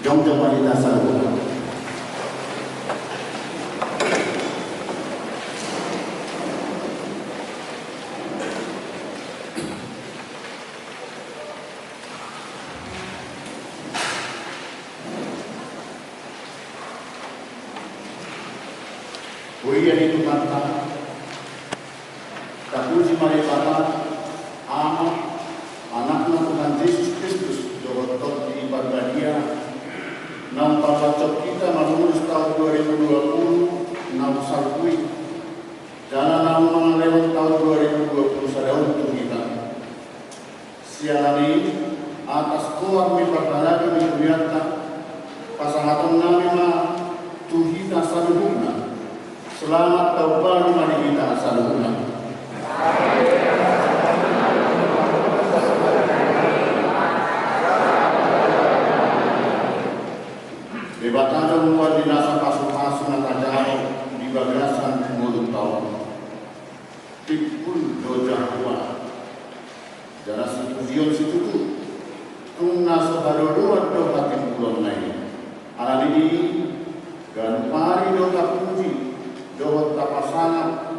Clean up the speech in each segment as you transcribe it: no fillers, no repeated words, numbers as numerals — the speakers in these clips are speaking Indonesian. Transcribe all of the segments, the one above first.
Jom mahita saluhut. Kuya itu kata, tapuji mari Bapa, anaknya Tuhan Yesus Kristus, Jogotot di ibadah dia, nampak bacot kita menulis tahun 2020, nam salkui, jangan nama lewat tahun 2020 saja untuk kita. Siang ini atas kuat ibadah kami ternyata pasangan kami mah Tuhita saluhuna. Selamat tahun baru mari kita saluhuna. Bebatana membuat dinasa pasu-pasu nakajaro di bagasan mulut tahun. Tipul dojah kuat. Jara situzion situtu. Tungna sobadodoa do hakim kulon naik. Anak ini ganpari do kapuji. Dohot tapasangat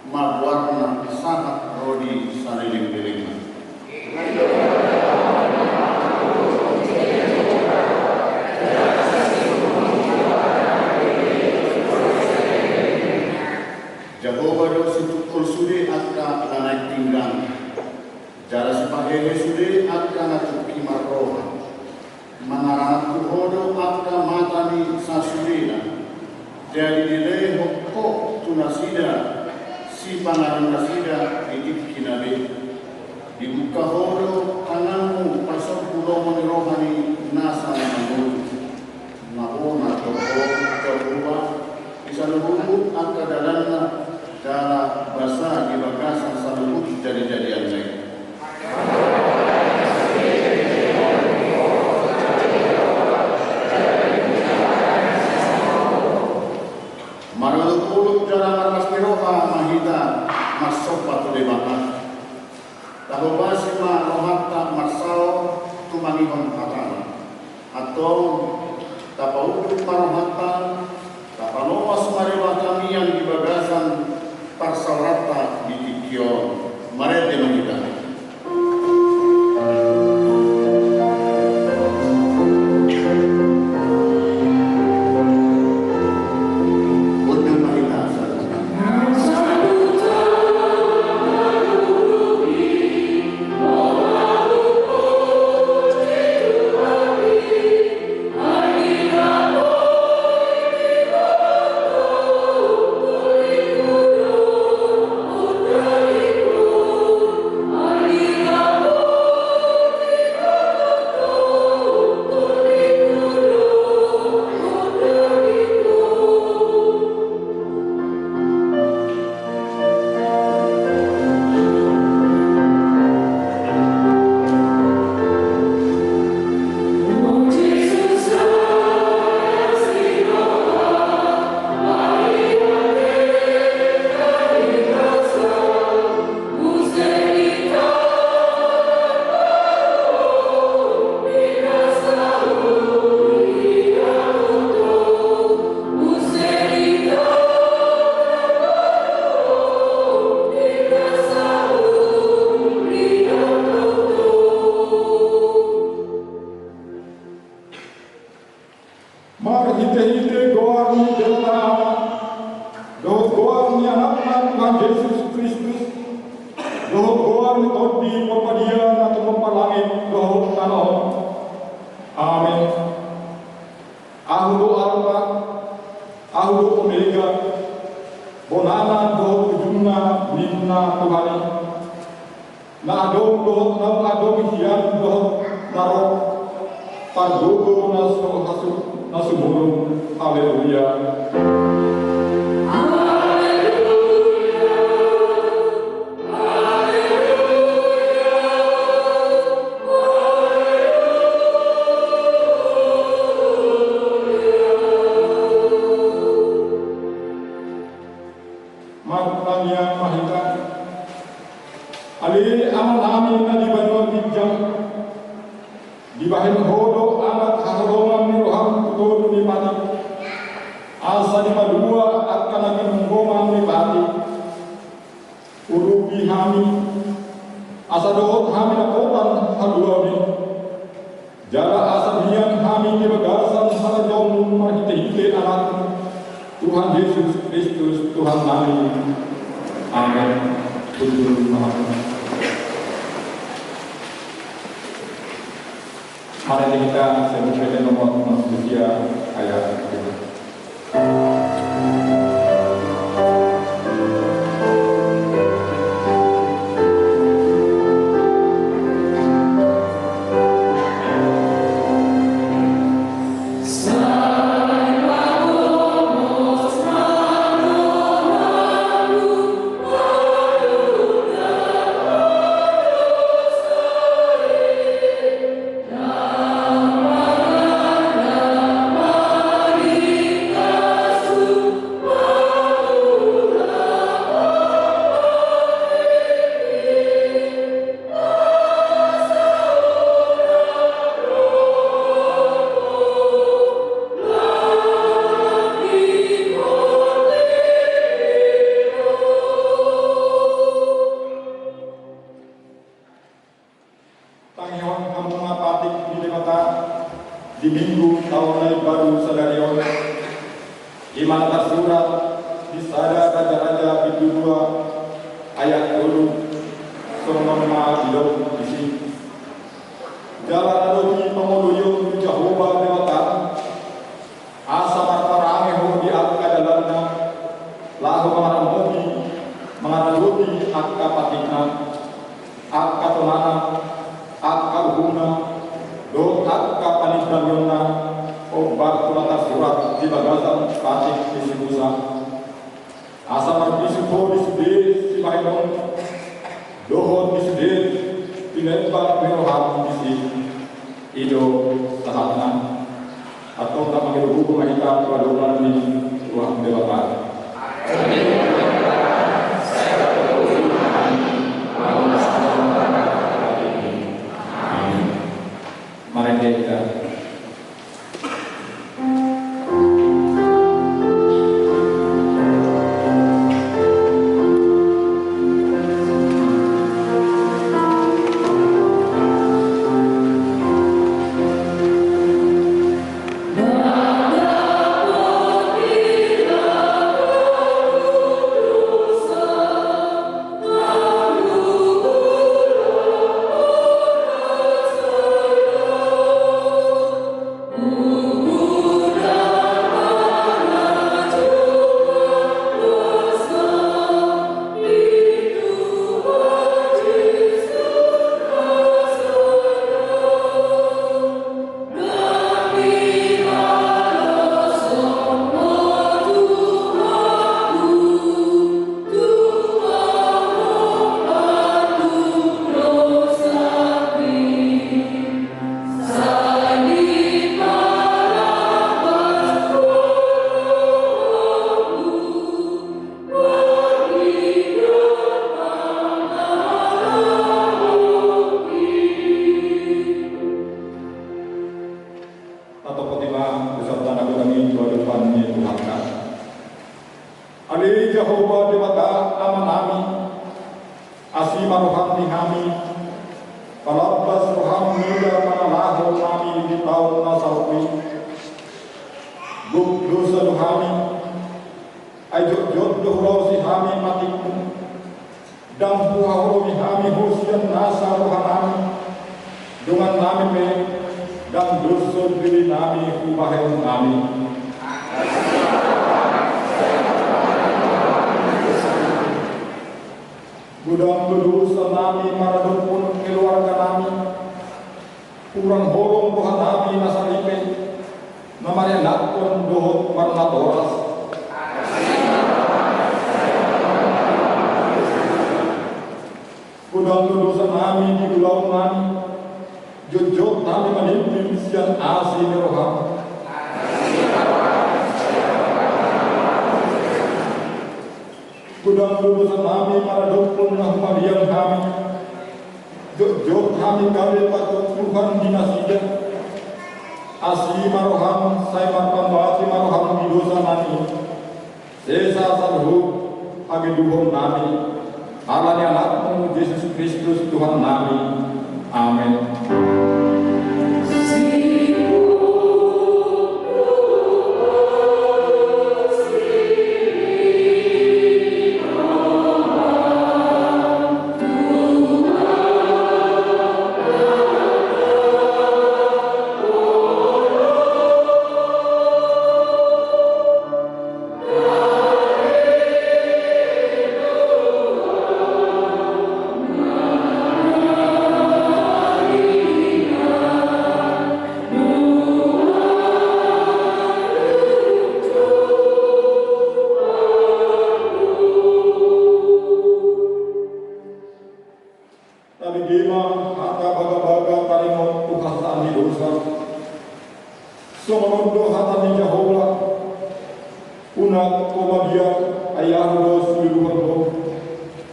mawarna sangat rodi saniling-niling. Jagoba do situkul sude akka naik tinggang. Jara sepagene sude akka natuki marroha. Manarana kuhodo akka matani sasudena. Jadi nilai hokko tunasida si pangaran nasida hidup kinabe dibuka hodo anangmu pasok pulau rohani nasa namun naona toko terbuka bisa lubuk angka dalanna dala basa di bagasan salubuk jadi-jadian lain. Maruluk jalan armas miroha mahita masuk batu debakan. Tahu basima rohata marsal tumangihon hatana. Atau tapauduk marohata tapanowas marewa kami yang di bagasan parsalrata di Tikion. Marete mahita. Ali amal amin na di banyo bijang di bahin hodo alat haroman ni sebagai anak-Mu, Tuhan Yesus Kristus, Tuhan kami. Amin. Tuhan Maha. Mari kita sebutkan nomor manusia ayat itu. Di minggu tahun baru Sadarion, di mana tersurat di Sada Raja-Raja itu 2 ayat 10 Sonoma Ilom di sini. Jalan Adoni Pemoduyung Jehovah Dewata, asa martarange ho di akka dalanna, lahu mangaramogi, mangaraludi akka patikna, akka tonana, akka uhuna, do akka panitdamyonna obat kulata surat di bagasan patik di sibusa asa marpisuho di sedir si mahidong dohon di sedir dilempar meroham di si ido sahatna atau tak mengiru hukum mahita kewadulan di Tuhan Dewata. Mari kita Jehovah Dewata amanami asima rohani kami palabas roham muda manalaho kami di tahun nasawi guk dosa rohani ajok jod dohrosi kami matiku dan puhahromi kami husian nasa rohanami dengan nami me dan dosa diri nami kubahen nami. Gudang berdosa nami maradon pun keluarga nami kurang horong Tuhan nami nasalipe namanya nakon dohot warna toras gudang berdosa nami di gulau nami jojot nami menimpin sian asi meroham gudang dosa kami maradon pun nahmadian kami jok kami kami patut Tuhan dinasinya asi maroham saya pambati maroham di dosa nami sesa salhu agi duhon nami alani anakmu Yesus Kristus Tuhan nami. Amin. Si hatan ni Jehovah una komagia ayah dos luluhan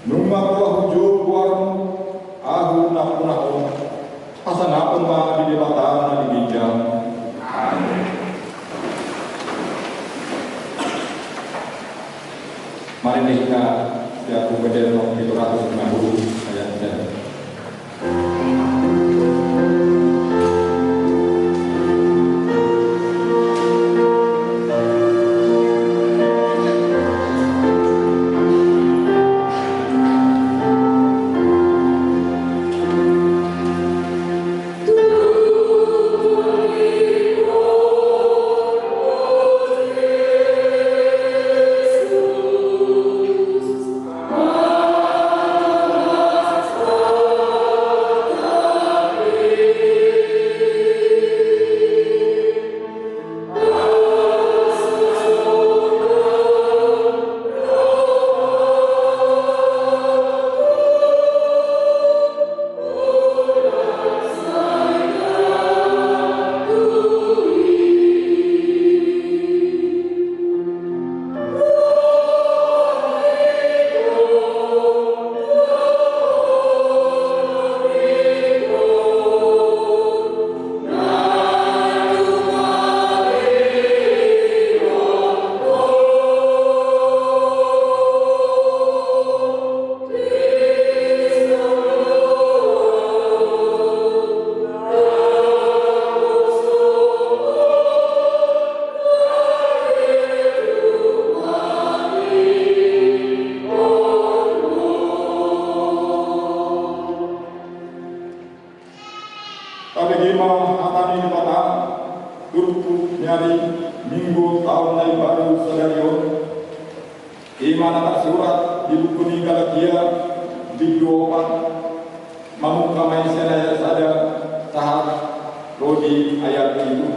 nungma ko hujo buarmu ahu na una ko pasana pemba di debatan na di gereja. Amin. Mari kita setiap beden nomor 750 ayat 1.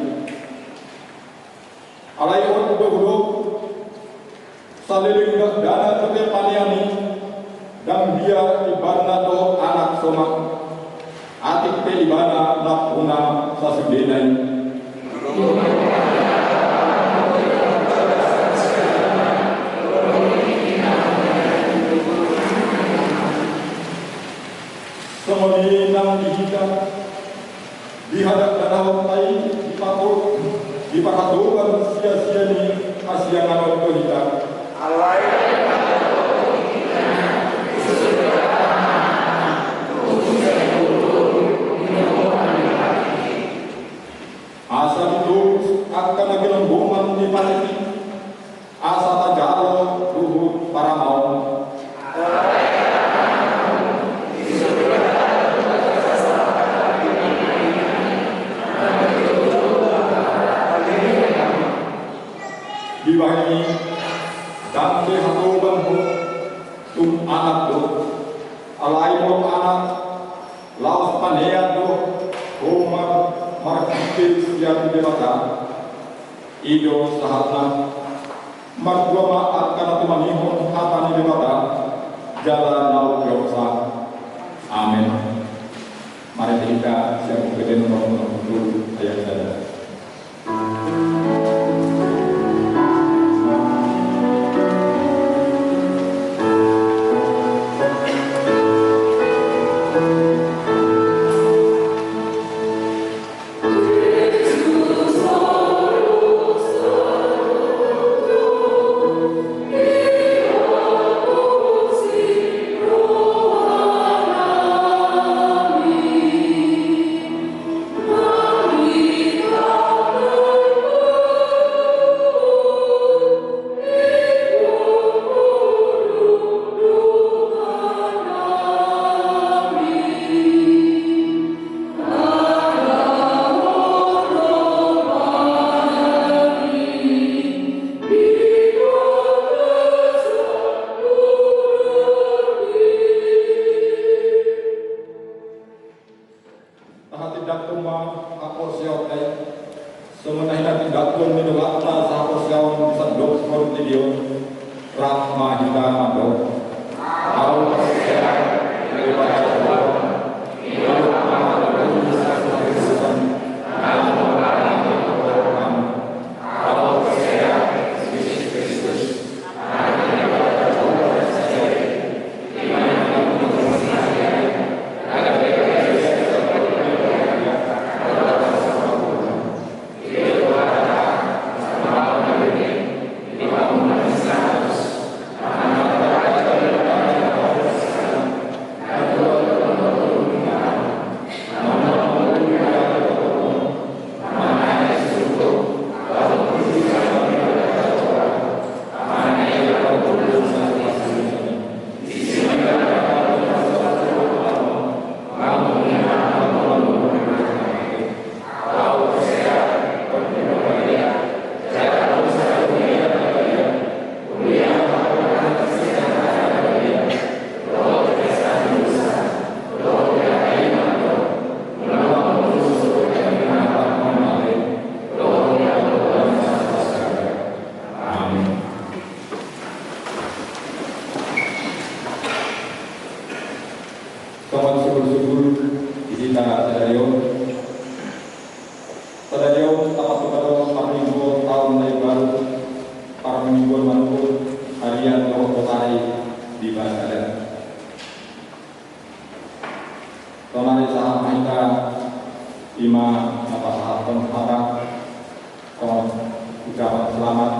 ucapan selamat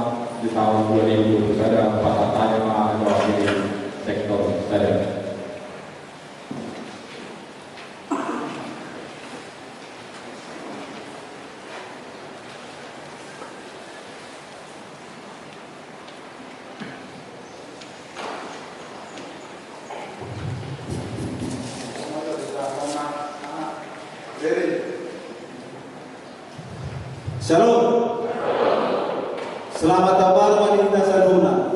di tahun 2000 ada pasatanya mewakili sektor stadion. Shalom. Selamat kabar wanita saduna.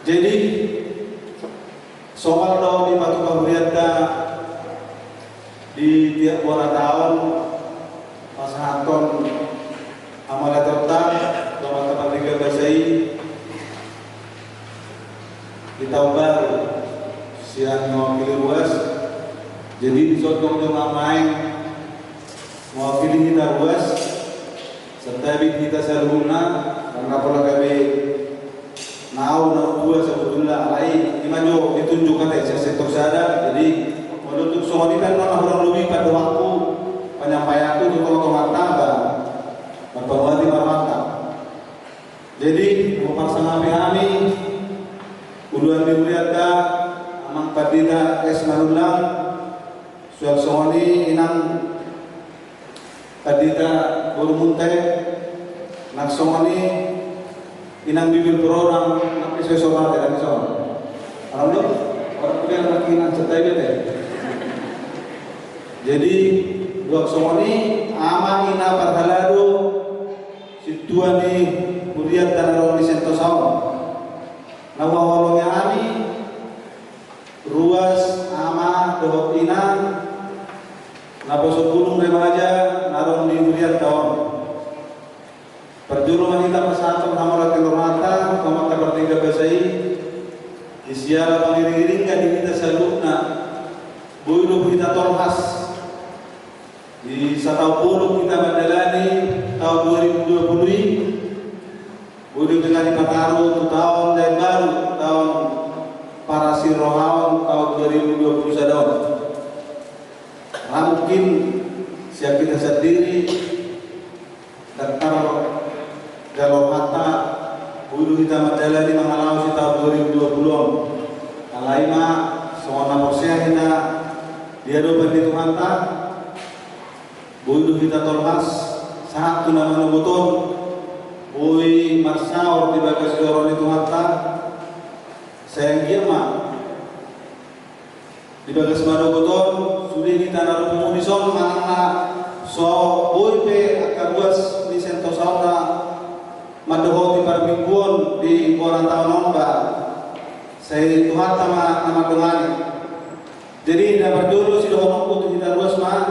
Jadi soal tahun di Batu Pahuriata di tiap tahun pasangan amalat tertak teman-teman Liga Basai di tahun baru siang mewakili ruas. Jadi disodong dengan main mewakili kita ruas serta kita saruna karena pola kami nau dua sebetulnya lain imanyo ditunjukkan dari sektor sada. Jadi menurut soal ini kan kurang lebih pada waktu penyampaian itu untuk mata berpawati mata. Jadi pasangan kami uduan dimuliakan amang padita es marulang soal soalni inang padita burmunte nak soalni inang bibir berorang nak pisau soal tidak bisa. Alhamdulillah orang punya anak inang cetai bete. Jadi dua soalni ama ina parhalado situan ni kuriat dan orang di Sentosawa. Nama walongnya ami ruas ama dohot inang napa sebelum remaja narong di kuriat tahun. Perjuruan kita pesantren Hamarat Telurmata, Kamata Bertiga Basai, isiala pangiring-iring kan kita salutna, builu kita tolhas. Di satau puluh kita menjalani tahun 2020 ini, builu dengan dipataru tahun dan baru tahun Parasi Rohawan tahun 2021. Mungkin siap kita sendiri dan jalur mata bulu kita menjalani mengalami tahun 2020. Alaima semua porsia kita dia doa di Tuhan ta bulu kita tolmas satu nama betul bui marsaur di bagas dorong di Tuhan ta sayang girma di bagas madu betul sudah kita naruh pemudison mana so bui pe akan buas di Sentosawa madoho di Parmingguan di Kuala Tahun Nomba saya Tuhan sama nama Tuhan. Jadi dapat dulu si dohong untuk kita luas mah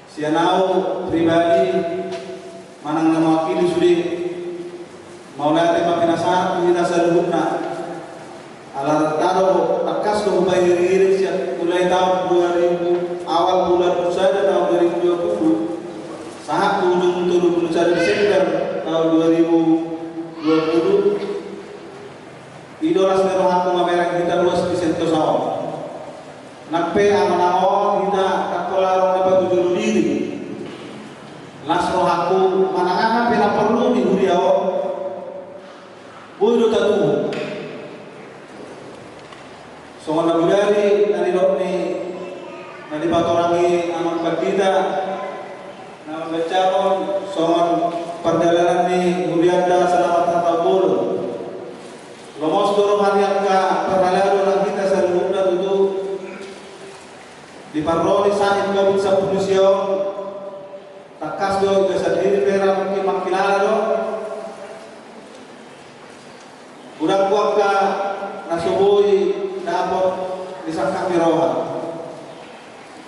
sianau pribadi manang nama wakili sudi mau lihat tema pinasaan kita seluruhnya alat taruh akas ke bayar siap mulai tahun 2000 awal bulan saja tahun 2020 saat ujung 31 Desember tahun 2020 idola seluruh aku mamerang kita luas di Sentosawa nakpe amanao kita kakolarong dapat tujuh diri lasro aku manangan pena perlu di huriao bodo tatu songon nabudari nani dokni nani batorangi aman kita nama becalon songon perjalanan ni hurianda selamat hatabul lomos dorong harian ka perjalanan lang kita sa lubna tutu di parroli sahit COVID sa punisyon takas do ke sa diri pera mungkin makilala do kurang kuat ka nasubuhi dapat disangka miroha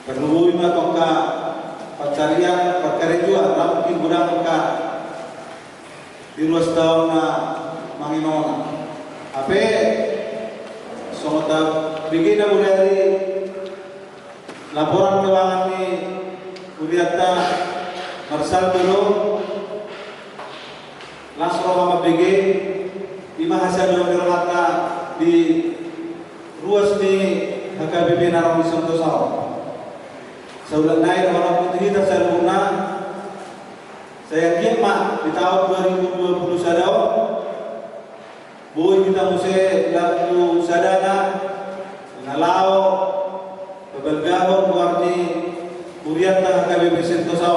perlubuhi ma ka pacarian perkerjaan mungkin kurang ka di luas tahun na manginona ape somota bikin na dari laporan keuangan ni Uriata Marsal dulu Lasro Mama BG lima hasil dari mata di ruas ni HKBP Narong di Sentosawa Saulang naik orang putih kita sempurna. Saya kira di tahun 2020 sadao, boy kita mesti lalu sadana, nalau, kebergabung berarti kurian tak KBP Sentosa.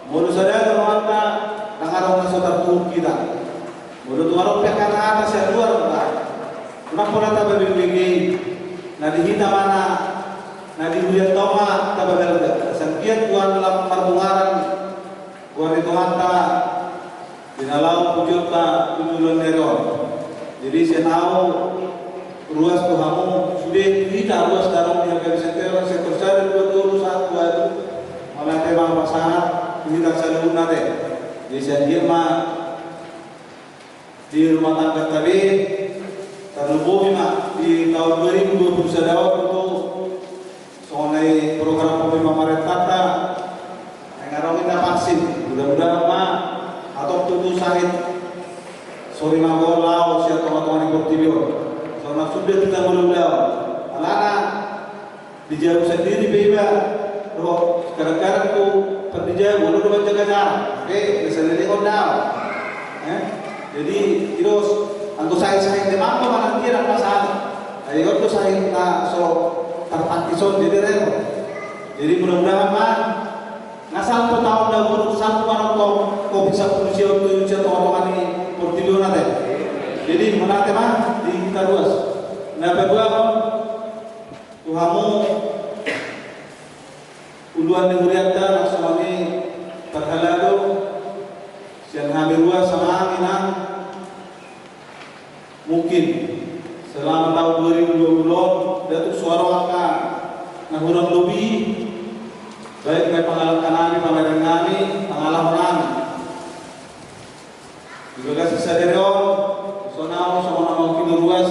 Mulu sadana orang tak nangarong saudara kita. Mulu tuarong pihak atas yang luar tak. Kenapa kita berbagi? Nadi kita mana? Nadi kurian toma tak berbagi. Sengkiat tuan dalam pertungaran. Kuan itu mata dinalau pujota tujuan neron. Jadi saya tahu ruas tuhamu sudah tidak ruas dalam yang sektor saya betul satu itu malah tema pasangan ini tak selalu nade. Jadi saya diam di rumah tangga tadi terlebih di tahun 2020 sadawat itu soalnya program pemerintah ngarong kita vaksin. Mudah-mudahan atau tutu sahid sorry mago lao siya teman-teman yang bertibio soalnya sudah kita mudah-mudahan alana dijauh sendiri beba roh kadang-kadang tu perdijauh boleh dapat jaga jarak bisa lihat down jadi terus anggo sahid-sahid demang ko manang kira masalah ayo tu sahid na so terpantison jadi mudah-mudahan ngasal po tahun dahulu satu orang kau bisa berusia untuk teman-teman ini portfolio nanti. Jadi menate di kita luas. Nah kedua tuhamu uluan negeri ada nasionali terhalado siang hamil luas sama aminan mungkin selama tahun 2020 datuk suara maka nahurang lebih baik dari pengalaman kami, pengalaman kami, pengalaman kami. Juga kasih sadarion, sonau sama nama kita luas.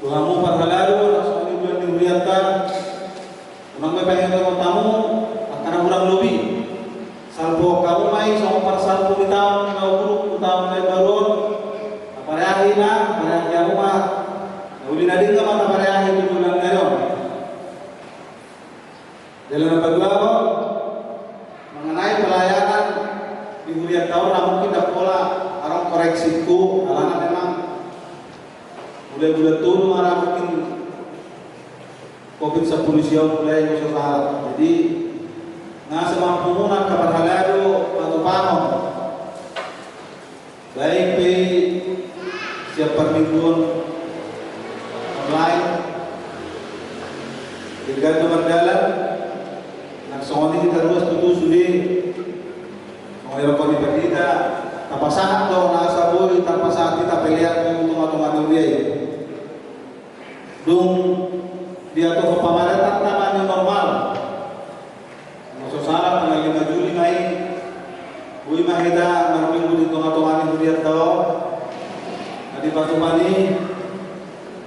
Tuhamu parhalalu, nasional itu yang diberikan. Unang may pengen tamu, akan kurang lebih. Salpo kamu mai sama parsalpo di tahun kau tahun dari baru. Apareahi na, apareahi aku mah. Uli nading ka mata apareahi di bulan ngayon. Dalam kedua mengenai pelayanan di bulan tahun namun kita pola orang koreksiku karena memang bulan-bulan turun marah mungkin COVID-10 siang mulai usaha jadi nggak semampu muna kabar halado atau pamong baik di siap permingguan online dengan berjalan soalnya kita terus tutu sudi oleh rekon di kita tanpa sangat dong nasa boy tanpa saat kita pilihan untuk matang-matang dia dung dia tuh kepamaratan namanya normal maksud salah tanggal 5 Juli ngai bui mahida marminggu di tengah-tengah dia tahu di Batu Mani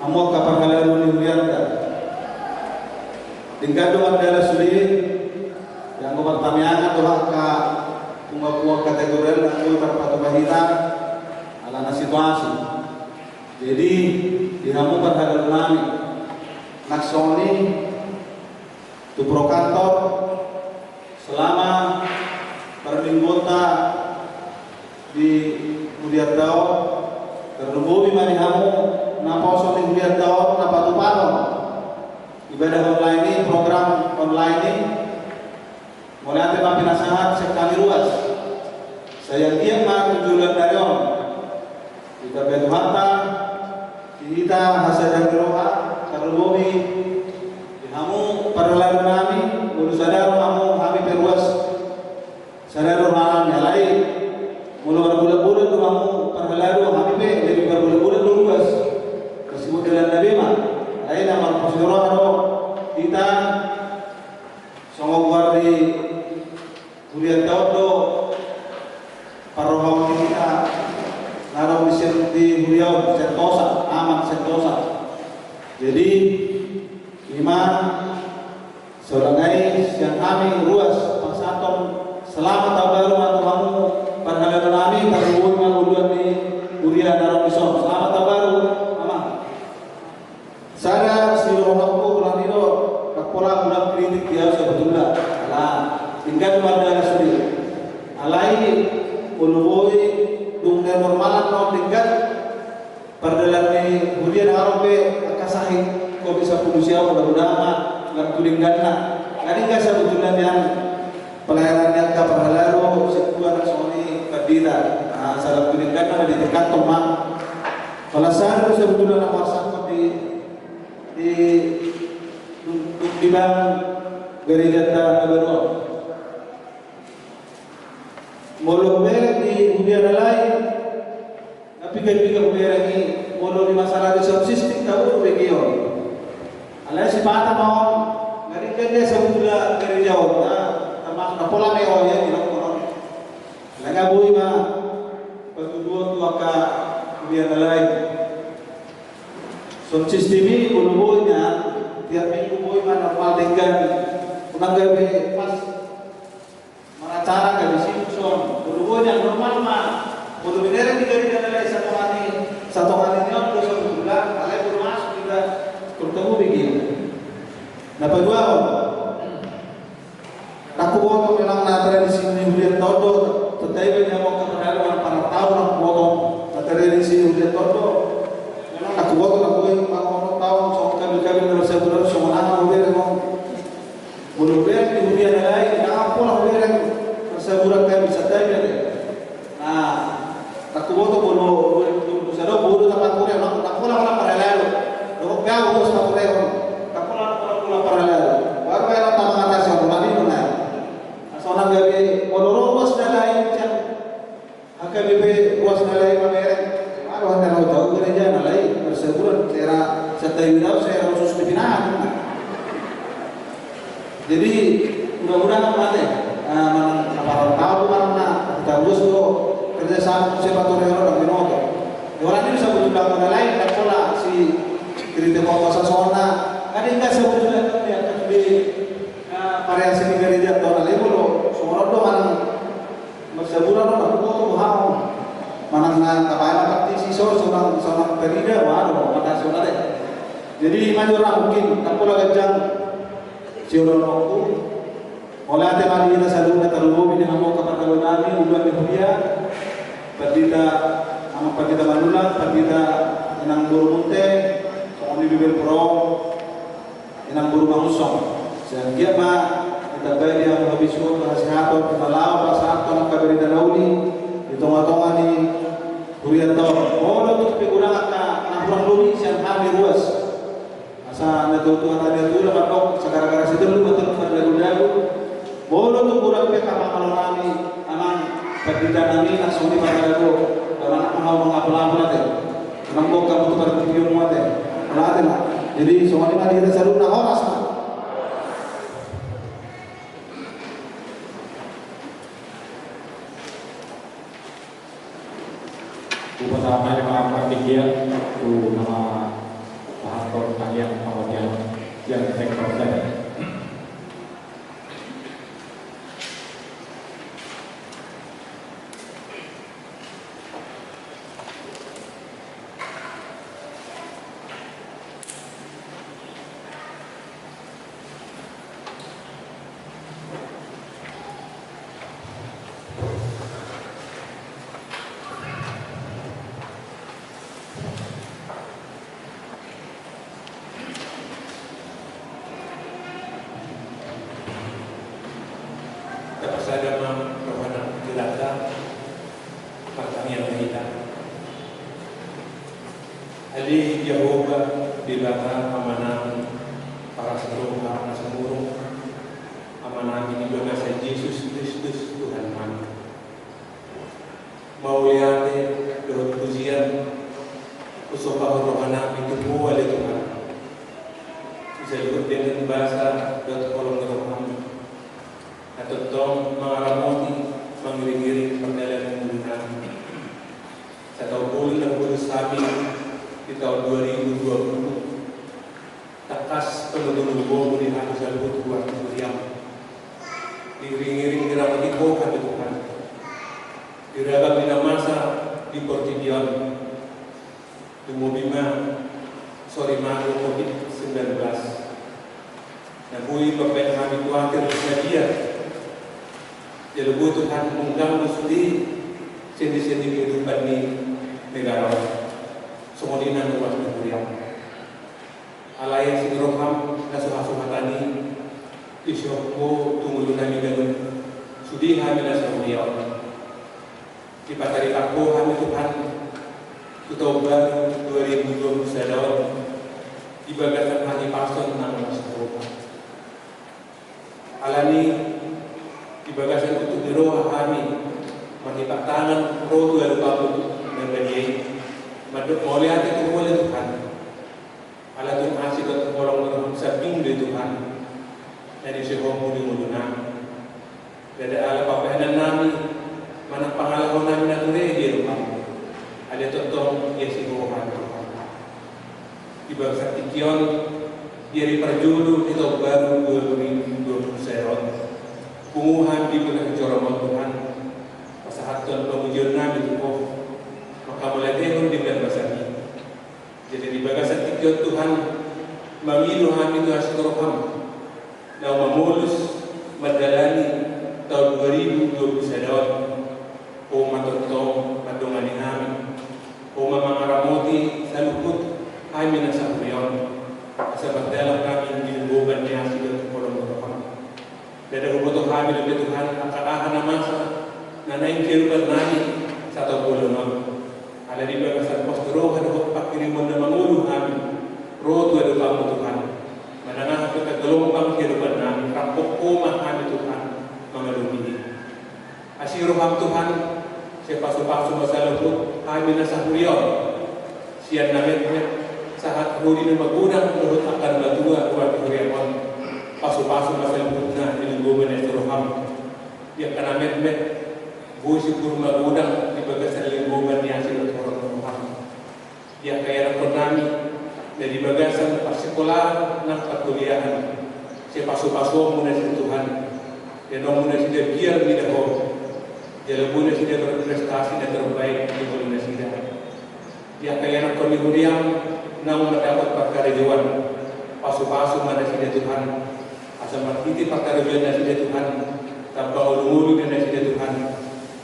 amok kapal kalian dihuliankan tinggal doang adalah sudi yang pertanyaan adalah ke punggung kategori yang terpatu bahita alana situasi. Jadi diramu pada kami naksoni tu pro kantor selama perminggota di Mudiat Dao terlebih mari kamu naposo di Mudiat Dao napatu palo ibadah online ini program online ini mulai ada pinasahat sekali ruas. Saya diam tujuan dari kita berhata, kita hasil dan roha, terlebih kamu perlahan kami, baru sadar kamu kami perluas, sadar orang yang lain, mulai berbulan-bulan kamu perlahan kami jadi berbulan-bulan luas, tersebut dalam Nabi mah, lain nama prosedur kita, semua di kuliah tahun parohong kita naruh di Huriau Sentosa aman Sentosa jadi lima sebagai yang kami ruas pasaton selama tahun baru atau kamu pada kami terhubung dengan di Huriau naruh Ison selama tahun baru aman saya seluruh waktu bulan itu kepola bulan kritik dia sebetulnya perdita. Salah berikan ada di dekat tomak. Alasan itu sebetulnya nak sangkut di bang gereja baru. Molo merek di dunia lain, tapi ketika merek ini molo di masalah di subsisting tahu begitu. Alai si pata mau ngerikan dia sebetulnya gereja termasuk pola meo ya di lokon. Laga bui ma petuduh tu aka dunia lain. Subsisting ini bulu-bulunya tiap minggu bui mana maldegan unang gawe pas cara kami simpson, dulu yang normal mah, dulu beneran di dalam satu hari ini orang dosa berbulan, kalian baru masuk juga bertemu begini. Nah kedua, aku bodoh memang tradisi ini udah todo, tetapi yang mau kebenaran para tahu aku bodoh, tradisi ini udah todo, memang aku bodoh aku yang mau tahu soal kami dalam sebulan semua anak udah memang, bulu di dunia lain, apa lah udah sebulan kami bisa tanya deh. Nah, aku bodoh bulu sado bulu tempat kuliah, nak pulang paralel. Lo kau bos tak kuliah, tak pulang paralel. Baru yang tamat atas yang mana itu nak. Soalnya gawe bulu bos dalai macam, agak lebih bos dalai mana? Baru anda tahu tahu gereja dalai sebulan saya setai tahu saya harus dipindah. Jadi mudah-mudahan mati. Apa tahu mana kita terus tu kerjasama siapa tu orang orang binoto. Orang ini bisa berjuang dengan lain dan pola si kritik kuasa sona. Kadang enggak sebetulnya dia di variasi negara dia tahun lalu lo semua orang tu mana sebulan orang tu tu hau mana nak kapan praktisi seorang perida baru mata sona deh. Jadi maju orang mungkin tak pola gajang si orang aku. Oleh ate mari kita selalu terlalu ini hamu kepada kami udah dia perdita nama perdita Manula perdita inang buru munte soalnya bibir pro inang buru bangusong sehingga ma kita bayar yang lebih sulit kesehatan malau pasal atau kabarita lauli di tengah-tengah ni durian tahu orang tu pegurang nak lumi siang hari ruas asa anda tu ada tu lepas tu sekarang situ lu betul pada bolo tu kurang peka kalau kami aman perdita kami langsung di pada aku kalau mau mengapa-apa deh nampak kamu tu pada video muat deh ada lah jadi soalnya mari kita selalu nak horas pertama yang akan dia tu nama Pak kalian awalnya yang sektor saya. Agama kepada jelata pertanian kita. Jadi Jehovah dilata amanah para seluruh karena seluruh amanah ini juga saya Yesus Kristus Tuhan kami. Mau lihat doa pujian usopah rohana itu boleh Tuhan. Bisa juga dengan bahasa doa kolom rohani. Atau tong mengalamoti mengiring-iring perjalanan Tuhan. Saya tahu bulan sabi di tahun 2020 takas penuh bom di hati salibut buat Tuhan. Diiring-iring diramati Tuhan Tuhan. Diragam di masa di Portidion. Tumubima sorry malu COVID-19. Nabui pepet kami kuatir saja. Jadi Tuhan mengganggu sendiri sendi-sendi kehidupan di negara. Semua ini nanti luas negerian. Alaya singroham nasuha-suha tani isyokku tunggu nami galun sudi hamil asal beliau. di Patari Pakuhan Tuhan Oktober 2020 di Bagatan Hari Pason nama Sekolah alani di bagasan untuk diroha kami mengipak tangan roh dua lupa dan badiai maduk mauliat itu boleh Tuhan ala Tuhan kasih ke orang-orang sabing dari Tuhan dari sehomu di muduna dari ala papahanan nami mana pangalaman nami na tunay di rumah ada totong ya si Tuhan di bangsa Tikion dari perjulu itu baru 2020 punguhan di belah jorong Tuhan pasahat Tuhan pengujian nami itu maka mulai tehun di belah basani jadi di bagasan Tikion Tuhan mamilu kami Tuhan seteroham lau memulus madalani tahun 2020 o matotong madungani kami o mamangaramuti salukut kami na sa kuyon sa pagdalang kami ginubugan niya sila tulong Tuhan. Dada huboto kami ng Tuhan ang katahan na masa na naingkirupan namin sa tabulo nun. Ala di ba sa pasturohan o pakirimon na mangulo kami roto at upang Tuhan. Mananahap at kagalong pangkirupan namin rapokoma kami Tuhan mga lumini. Asiroham Tuhan siya paso-paso masalukot kami na sa kuyon. Siya namin saat huri na magunang luhut akan latua kuat kuriamon pasu-pasu masalukot na nilungguman na Tuhan. Dia kana met-met busi puro magunang di bagasan lingguman niya sila Tuhan. Dia kaya ng nami na di bagasan parsikular ng pagkuliahan. Siya pasu-pasu muna si Tuhan. Dia muna sila biar di dahon. Dia muna sila berprestasi na terbaik di muna sila. Dia kaya ng konihuriam nang mendapat perkarajuan pasu-pasu mana sida Tuhan asal martiti perkarajuan na sida Tuhan tanpa ulu-ulu na sida Tuhan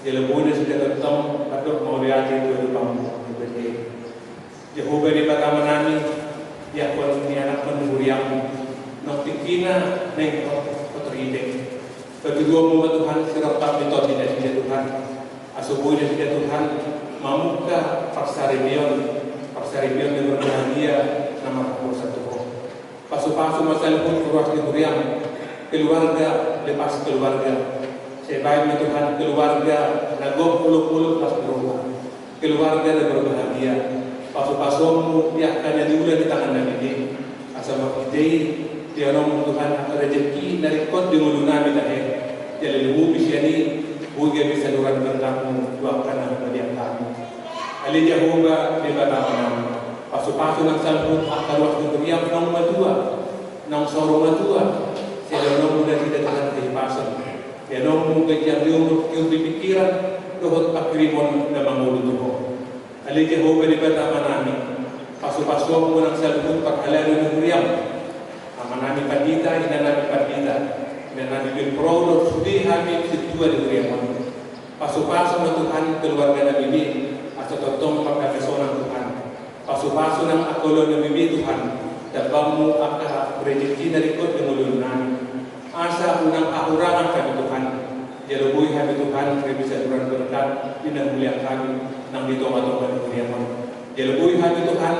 jelebuan sida ketong atau mauliati itu lupang berjaya Jehovah di pertama nami ya kon ni anak penuriam nok tikina neng kotoride kedua mu Tuhan serta mitot na sida Tuhan asubuh na sida Tuhan mamuka parsaribion yang berbahagia nama Tuhan satu. Pasu-pasu masalah pun ruas di Durian, keluarga lepas keluarga. Sebaiknya Tuhan keluarga nagok puluh-puluh pas berubah. Keluarga yang berbahagia. Pasu-pasumu biarkan yang diulah di tangan Nabi. Asal makidei dia nom Tuhan akan rezeki dari kot di mulut Nabi daheh. Jadi lebu bisiani buga bisa duran bertamu doakan bagi kami. Ali Jehovah di batang pasu-pasu ng salpun akan waktu beriam ng madua ng sorong madua sila nong muna sila tahan kehipasan ya nong muna kaya yung pipikiran dohot pakirimon na mangulutuho Ali Jehovah di batang namin pasu-pasu mo ng salpun paghalalo ng beriam ama namin pandita ina namin pandita ina namin pinprodot sudi kami situa di beriam pasu-pasu na Tuhan keluarga namin ini atau totong pagkakasonan Tuhan. Pasu-pasu ng akulon ng bibi Tuhan. Dabamu aka rezeki dari kot ng ululunan. Asa unang kahurangan kami Tuhan. Jalubuhi kami Tuhan. Kaya bisa durang berkat. Pinagmulian kami. Nang dito matungkan ng Kuriamon. Jalubuhi kami Tuhan.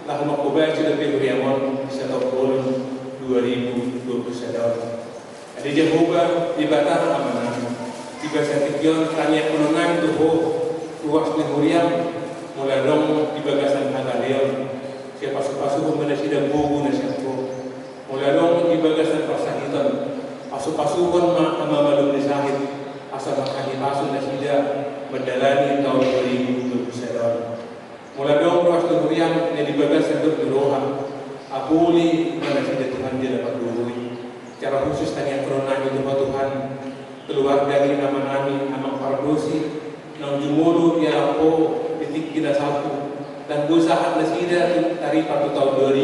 Lahu makubay sila ng Kuriamon. Sa tahun 2021. Adi Jehovah di batang amanah. Di bahasa Tikion tanya penunang Tuhan. Ruas ni Huriam mula dong di bagasan Hagaleon siapa pasu-pasu pemana sidang bubu na siya po mula dong di bagasan Pasahitan pasu-pasu pun mamalum ni sahid asal makahipasun na sida mendalani tahun 2021 mula dong ruas ni Huriam na di bagasan Berdoa apuli mana sida Tuhan dia dapat duhui cara khusus tanya keronami Tuhan keluarga ini nama nami amang pardosi nang jumulu dia lapo titik kita satu dan berusaha nasida dari pada tahun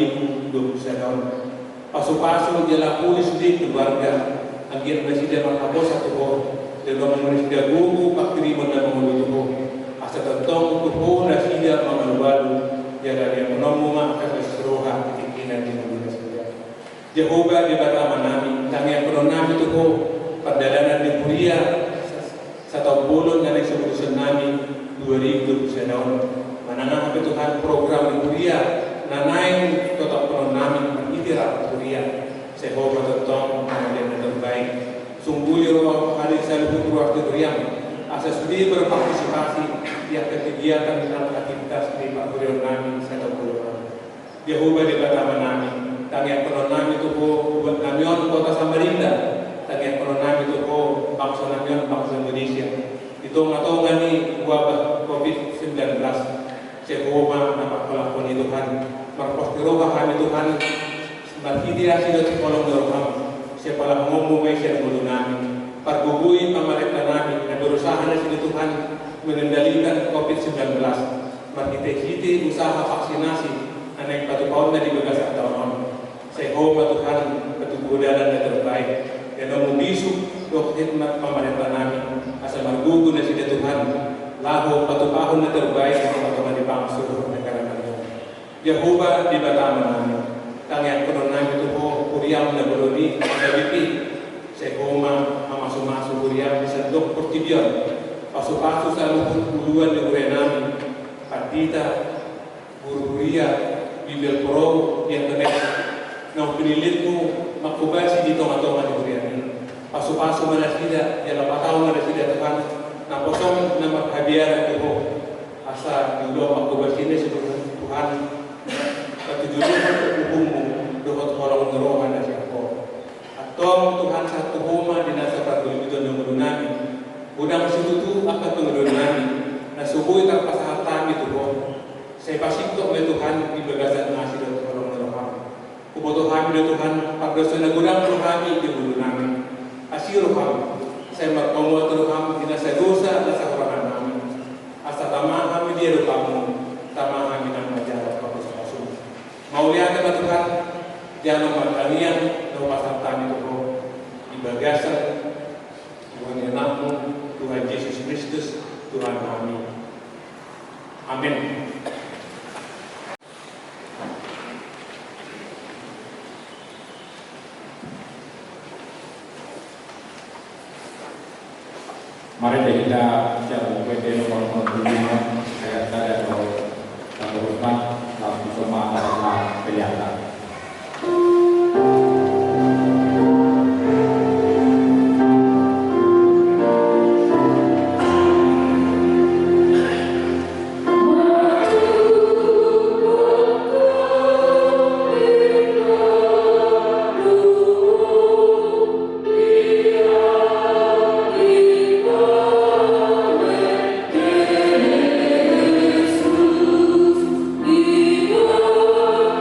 2021 pasu-pasu dia lapo di keluarga agian nasida makabo satu ho dan nasida gugu pakriman na mangulutuho asa tentong tuho nasida mangalubalu dia dari ekonomi maka keseroha tikinan di nasida Jehovah di batama nami tangi ekonomi tuho perdalanan di Puria sa taumulong nga nagsubusan namin 2020 manangang kami Tuhan program ni Korea na naing totoong namin magitira Korea sa Jehovah Totong pangalian na terbay sungguyo hari sa lubuk ruang Korea asa sudi berpartisipasi di kegiatan dan aktivitas di pagurian namin sa taumulong Jehovah di bataman namin tangian penon namin itu po buat namin kota Samarinda tangian penon namin itu po bangsa namin bangsa Indonesia itu ngatongan ni wabah COVID-19 Jehovah napagpalakon ni Tuhan magpostiroha kami Tuhan magkitiya sila sa kolong Tuhan siya pala ngumumay siya ng mulo namin pagbubuin pamalita namin na berusaha na sila Tuhan mengendalikan COVID-19 magkiti-kiti usaha vaksinasi na nagpatupaw na di bagas at taon sa Jehovah Tuhan patubudalan na terbaik yan ang mubisok dokit pamalita namin asa margugo na sila Tuhan laho patupahon na terbaik sa mga pangsulo na karanaman. Jehovah di bataman namin. Tangian konon namin ito po kuriyam na buloni ang gabipi sa Jehovah ang masumaso kuriyam di sandok portibyon. Paso-paso sa luluan ng ure namin. Partita, Bururia, Bibel Pro, yang kenek. Nang pinilit mo makubasi dito nga ito nga ni ure namin. Paso-paso manasida, yan napataw manasida Tuhan. Naposong na maghabiaran ito asa dulu magkubasin sa Tuhan katujulong ang tubuh mo doon orang menerohan na siya ko at tong Tuhan sa tuhuma din nasa pagulito ng mulo namin unang situtu akan pangulun namin na subuhi ang pasahatan ito ko sa ipasikto ng Tuhan ibagasan nga sila ng orang menerohan kuboto kami ng Tuhan pagdaso na gudang kami di mulo namin asiro kami saya magpamuatro kami dinasadosa na sa harapan namin. Asa tama kami di kamu, tama kami ng majalat kapos-kapos. Maulihan na Tuhan, diyan ang magkalian ng pasangtan ito ko. Ibagasan, Tuhan yang namu, Tuhan Yesus Kristus, Tuhan kami. Amin. Mari kita siap PT nomor 5 saya kalau teruskan langsung semua karena kelihatan.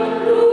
Lord.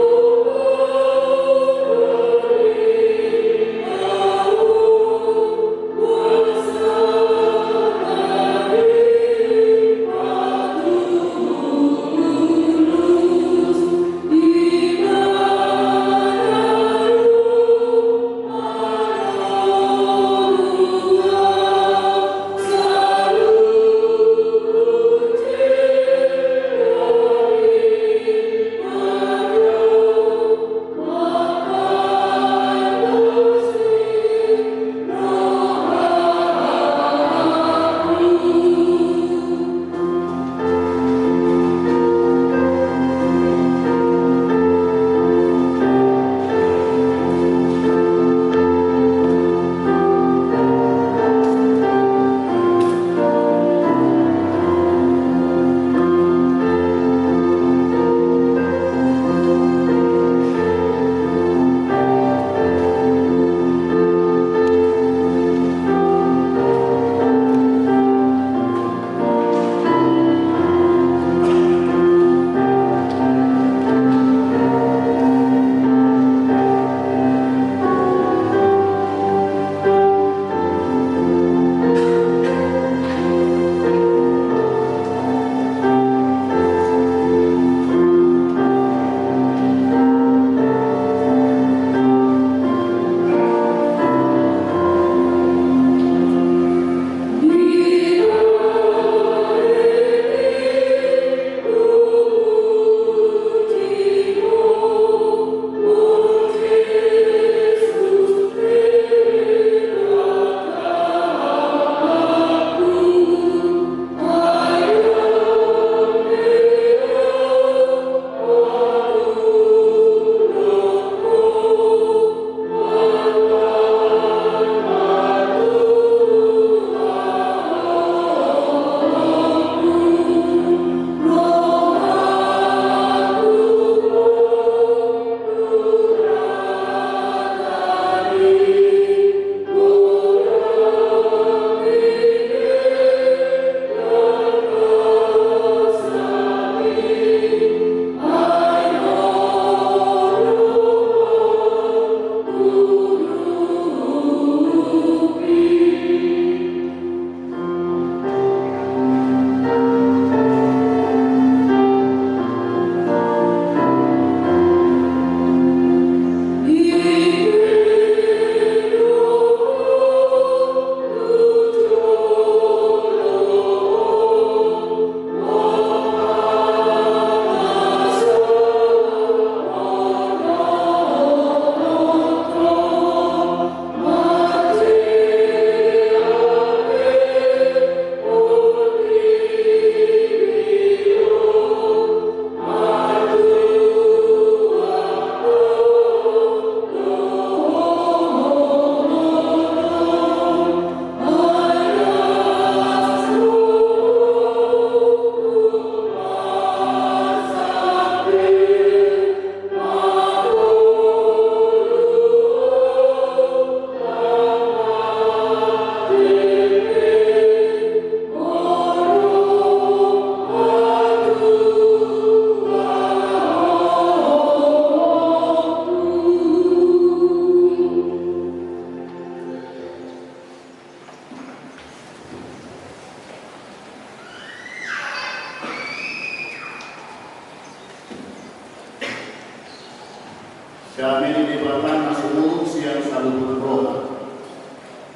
Damai di belakang nasional siang selalu berdoa.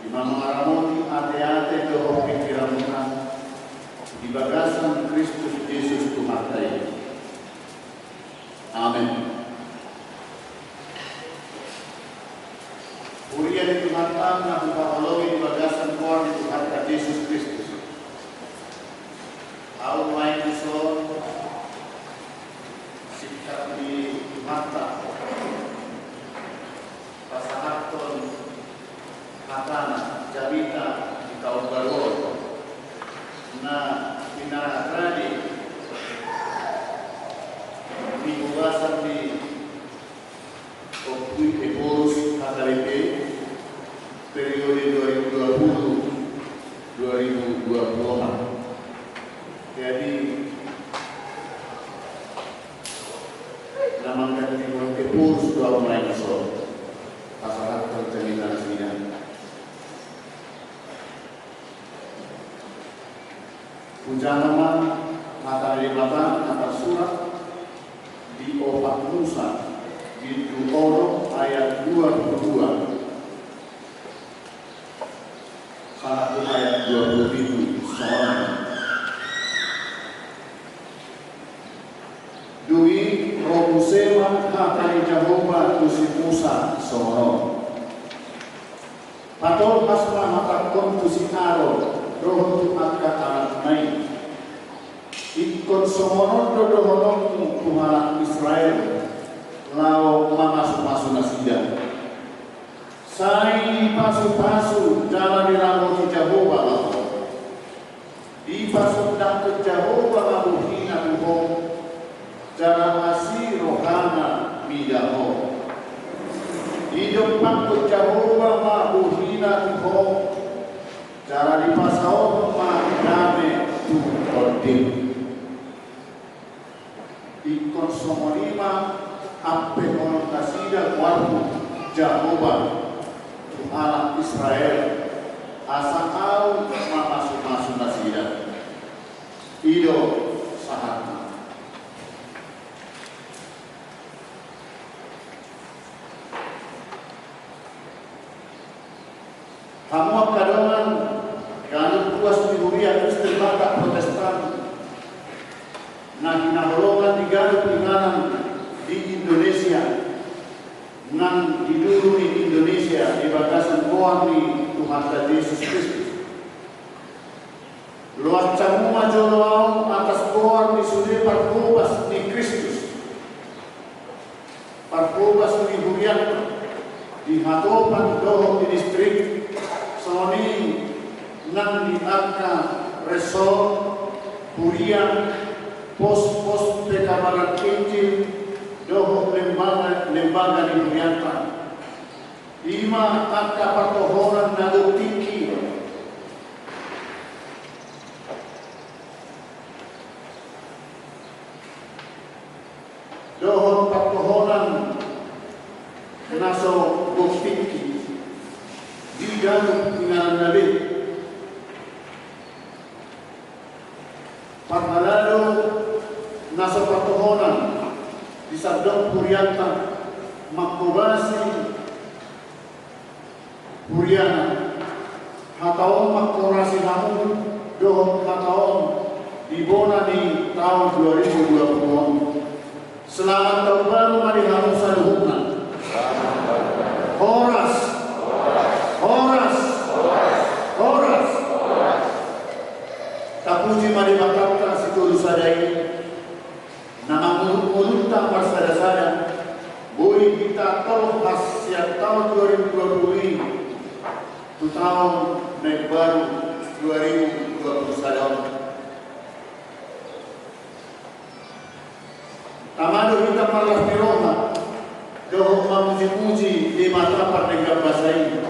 Di mana aramoni ate-ate doa pikiran di bagasan Kristus Yesus Tuhan kita. Amin. Urian itu matang na mengkawalogi di bagasan kuar di Tuhan kita Yesus Kristus. Au main son sikap di mata pasahaton hatana jabita di tahun baru na pinarakrani di bugasan di Okui Eborus KKLP periode 2020-2024. Jadi namanya di Eborus sudah mulai masuk pasangan terjadinya sembilan. Ujangan mata dari mata kata surat di opak Musa di Duoro ayat 22 satu ayat 27 seorang Dui Robusema Hatari Jehovah Tusi Musa seorang Patol Hasma Matakon Tusi Aro Roh Tuaka anak naik ikon semono dodohono Tuhan Israel lao mamasuk-masuk nasidah sai pasu-pasu jalan di rambut Jehovah lao di pasu dak ke Jehovah lao hina Tuhan jalan masih rohana midaho di depan ke Jehovah lao hina Tuhan jalan di pasau madame Tuhan ikon somolima ape kontasida warmu Jehovah Allah Israel asa au masuk nasida ido sahat kamu kadongan ganut puas di Huria Kristen Batak Protestan nah hinahologan di Garut Pinganan di Indonesia nang didulu di Indonesia di batasan koan di Tuhan Yesus Kristus luas camuma joloau atas koan di sude parkobas di Kristus parkobas di Hurian di Hatopan doho di distrik Soni nang di Angka Resor Hurian pos-pos pekamaran Injil doho lembaga di Huriantan 5 angka pertohonan nado tinggi doho pertohonan naso tinggi di dalam pengalan nabi Parmalado nasa pertohonan di Sabdong Huriantan Makobasi Huriana hataon Makorasi Namun dohon hataon di Bona di tahun 2020 selamat tahun baru mari hamusa luhukna Horas tapuji mari bakapta situlu sadai nama mulutang bersada-sada boleh kita tahu khasiat tahun 2020 itu tahun naik baru 2021 tamado kita malah miroha doh memuji-muji di mata pernegara bahasa ini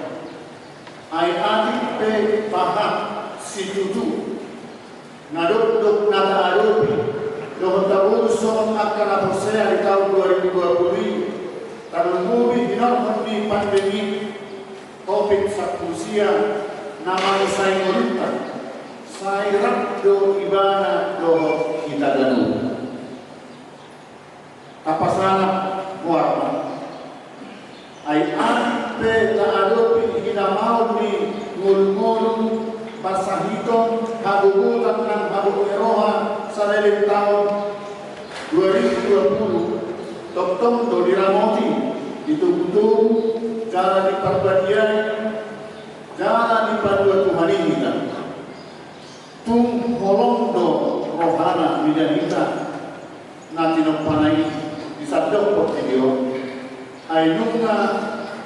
ai adik pe paham situtu nadok nada adopi doh tabur son akan apusnya di tahun 2020 tahun mubi dinarhon di pandemi COVID-19 nama saya murutan saya rakdo ibadah doh kita danu apa salah warna Ay ante na adopi hinamaw ni ngul-ngul pasahitong habugutan ng habueroha sa leling taon 2020 toktong do diramoti ditungtung cara di perbadian cara di padua Tuhanita tung holong do rohana midanita natinong panay disadok portilio ay nunga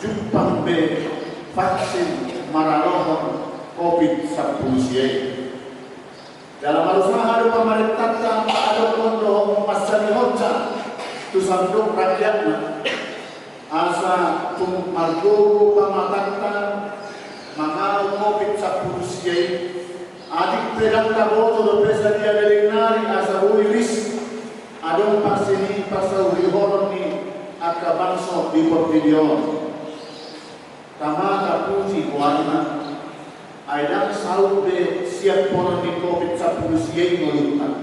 jumpang be vaksin maralohon COVID-19. Dalam usaha do pemerintah ada kondo pasani hoca tu sanduk rakyatna asa tung margo pamatanta mahal COVID-19 adik pedang taboto do pesadia delinari asa wiris adong pasini pasau rihoron ni aka bangso di portidion tama puji kuarna aidang saude siap pono di COVID-19 ngolutan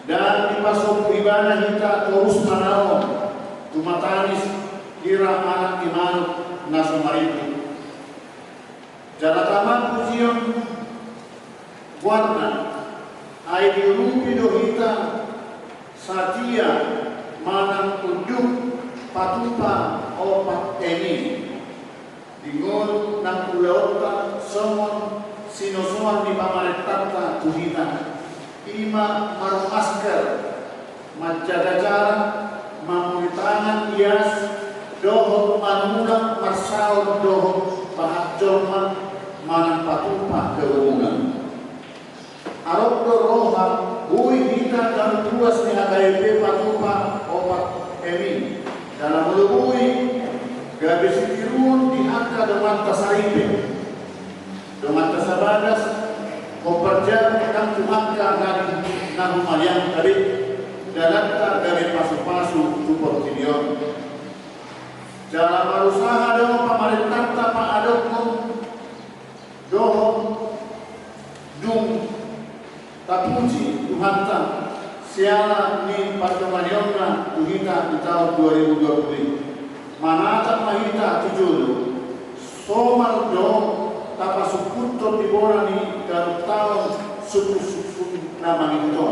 dan di pasok pribana kita terus manawon tumatanis kira anak iman nasumaritu jala taman pujion warna ay dirupi do kita satia manang unduk patupa opat ini dingon ng ulautan somon sinusuan di pamarentata tuhita ima marong masker menjaga jarak mamuli tangan ias dohon manulang marsaun dohon pahat jorman manang patupa keungan arok do roha hui hita dan tuas ni HKP patupa opat emi dalam melubui gabi sitirun di angka dengan tasaripe dengan tasabadas memperjam dan tumangka dari nahumayang tadi dalam gabi pasu-pasu tupor tinion dalam berusaha dengan pemerintah tanpa adokno dohon dung tapuji Tuhan siala ni patomaniona tuhita di tahun 2020 manata mahita tujulu somal do tapa sukuto di borani dan tahun suku nama itu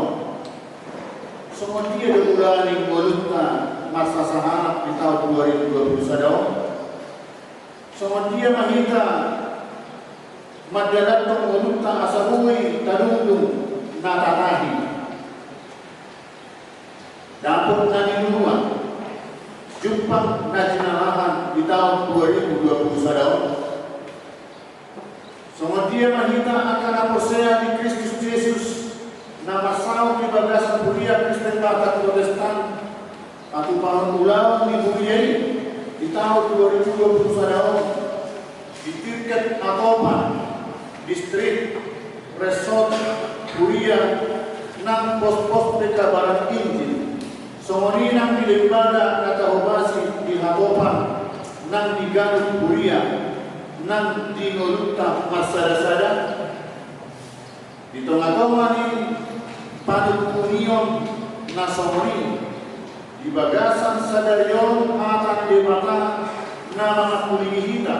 semua dia degulani golunta masa sahanap di tahun 2021 semua dia mahita madalatong golunta asabui tanundung natatahi dapur naninuluan Jumpang najinalahan di tahun 2021 semua dia mahita akan aposea di Kristus Yesus nama saung di bagasan bulia Kristen Batak Protestan atau pahun ulang di buliai di tahun 2021 di Tirket Atopan distrik Resort Bulia 6 pos-pos pekabaran Injil Somoni nang di lembaga kata hobasi di Hatopan nang di Garut Buria nang di Ngoluta Masada-sada di tengah-tengah ni Paduk Union na Somoni di bagasan Sadarion akan debata nama kulingi hita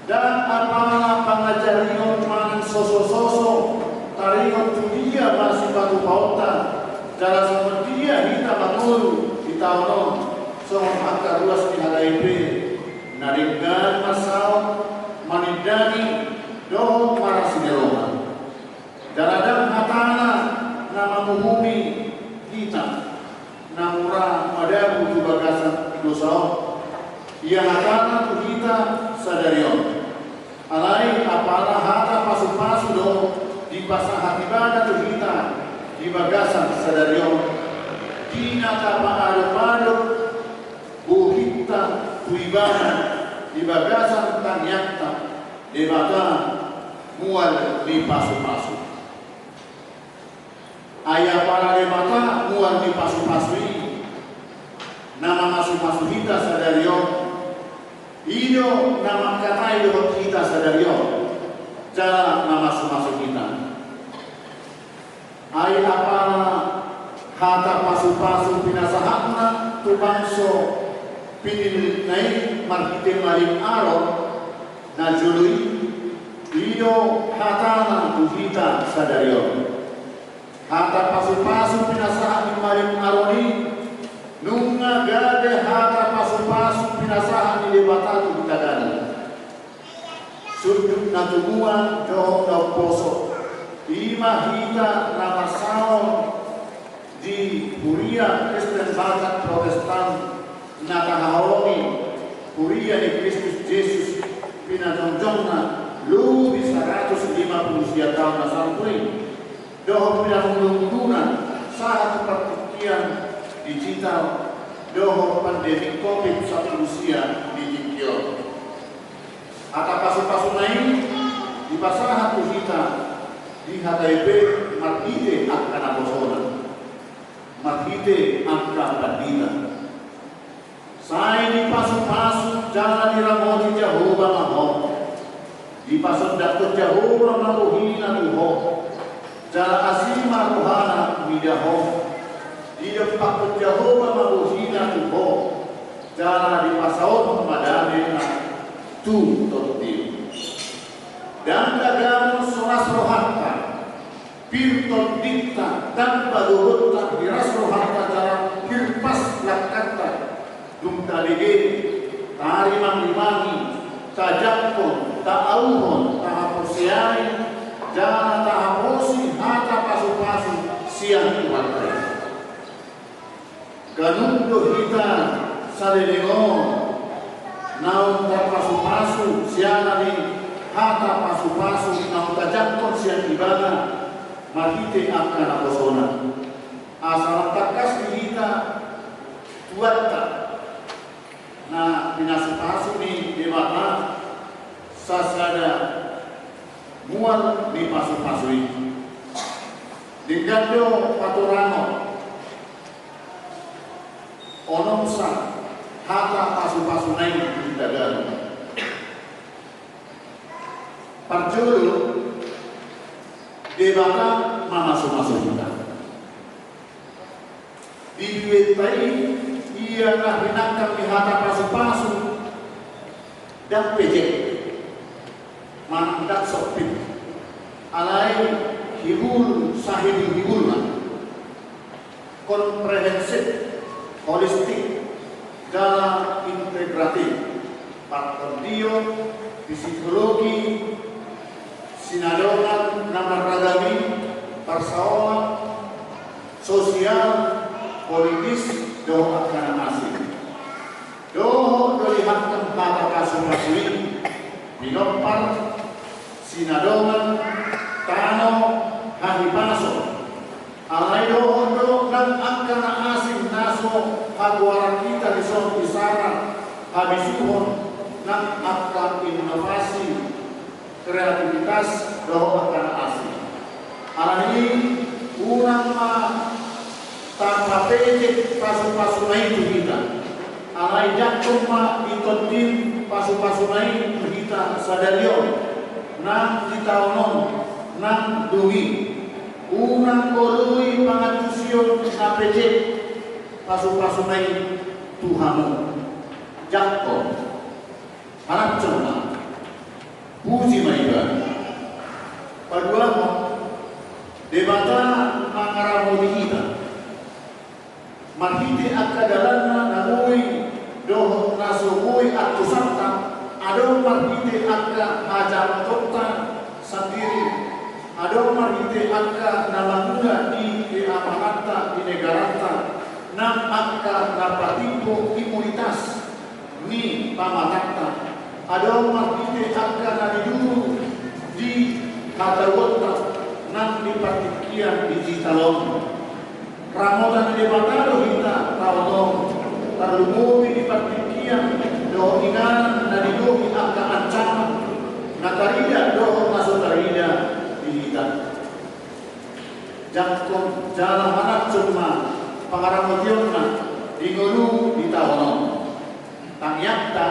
dan apana pangajarion manang soso-soso tarion tulia masih batu pautan dalam semua dia kita bangun di tahun soal akar luas di HKP naringgan masal manidani doh para sineroma daladang hatana nama muhumi kita namura madabu bagasan dosa ia hatana tu kita sadarion alai apala hata pasu-pasu doh di pasang hatibana tu kita di bagasan sadarion tina tapa ado-ado buhita tuibana di bagasan tanyakta debata mual di pasu-pasu ayah para debata mual di pasu-pasu nama masu-masu hita sadarion ido nama katai do hita sadarion jalan nama masu-masu hita ay apana hata pasu-pasu pinasahakna tu bangso pinil naik markite maling aro na jului iyo hatana tuhita sadarion hata pasu-pasu pinasahan maling aro ni nunga gade hata pasu-pasu pinasahan ni debatatu kitagani sudut na tumuan johong na poso ima hita na masaon di Huria Kristen Batak Protestan nakahawani Huria ni Kristus Yesus pinadongjong na lebih 150 tahun na sampai doho pinadongjong saat pertikaian digital doho pandemi COVID-19 digital atau pasu-pasu lain di pasahan kita di HTP markite akan abosona markite akan bandita saya di pasu-pasu jalan diramoti Jehovah mahom di pasu datuk Jehovah maruhina tuho jalan asima rohana midahom di depan Jehovah maruhina tuho jalan di pasaon madame tu totil dan dagang soras rohaka pirton dikta tanpa dohota diras rohaka dalam kirpas lakata dumtalege tari mangimangi tajakon taauhon tahaposiani jana tahaposi hata pasu-pasu siang tuhantai ganundo hita salenengon naun pasu-pasu siana ni hata pasu-pasu naun tajakon siang ibadah marhite akan abosona asal takas kita tuatta na pinasupasu ni dimana sasada mual ni pasu-pasu ini digando paturano onomsa hata pasu-pasu naik kita galu parjulu debata masuk-masuk kita diduetai ia nak binatang di hata pasu-pasu dan pejek mandak sopit alai hibul sahib hibul komprehensif holistik dalam integratif pakterdio psikologi sinadongan namaragami persoalan sosial politis doa akan asing doa dolihatkan kata kasumasuin minompar sinadongan tano hahipaso alai doa dan akan asing naso haguaran kita di son isara habisuhon dan akan inovasi kreativitas doa akan asing alai kurang tanpa pejek pasu-pasu lain kita alai jakuma ikotin pasu-pasu lain kita sadarion nang kita onon nang dungi unang kolui pangatusion na pejek pasu-pasu lain Tuhanmu jakon harap cuma puji maiba paduamo debata mangaramodi kita marhite akadalanna namui doh nasumui aku santa ado marhite akka hajar kota sendiri ado marhite akka nalamuda di amanata di negarata nam akka napatipo imunitas ni pamanata ado marhite akka naliduru di katawota nam di partikian digitalon ramotan di batalo kita tahu terlumui di partikian doh ingan dan didohi angka ancaman nakarida doh masuk tarida di kita jangkau jalan anak cuma pangaramotiona di ngulu di tahunon tangyakta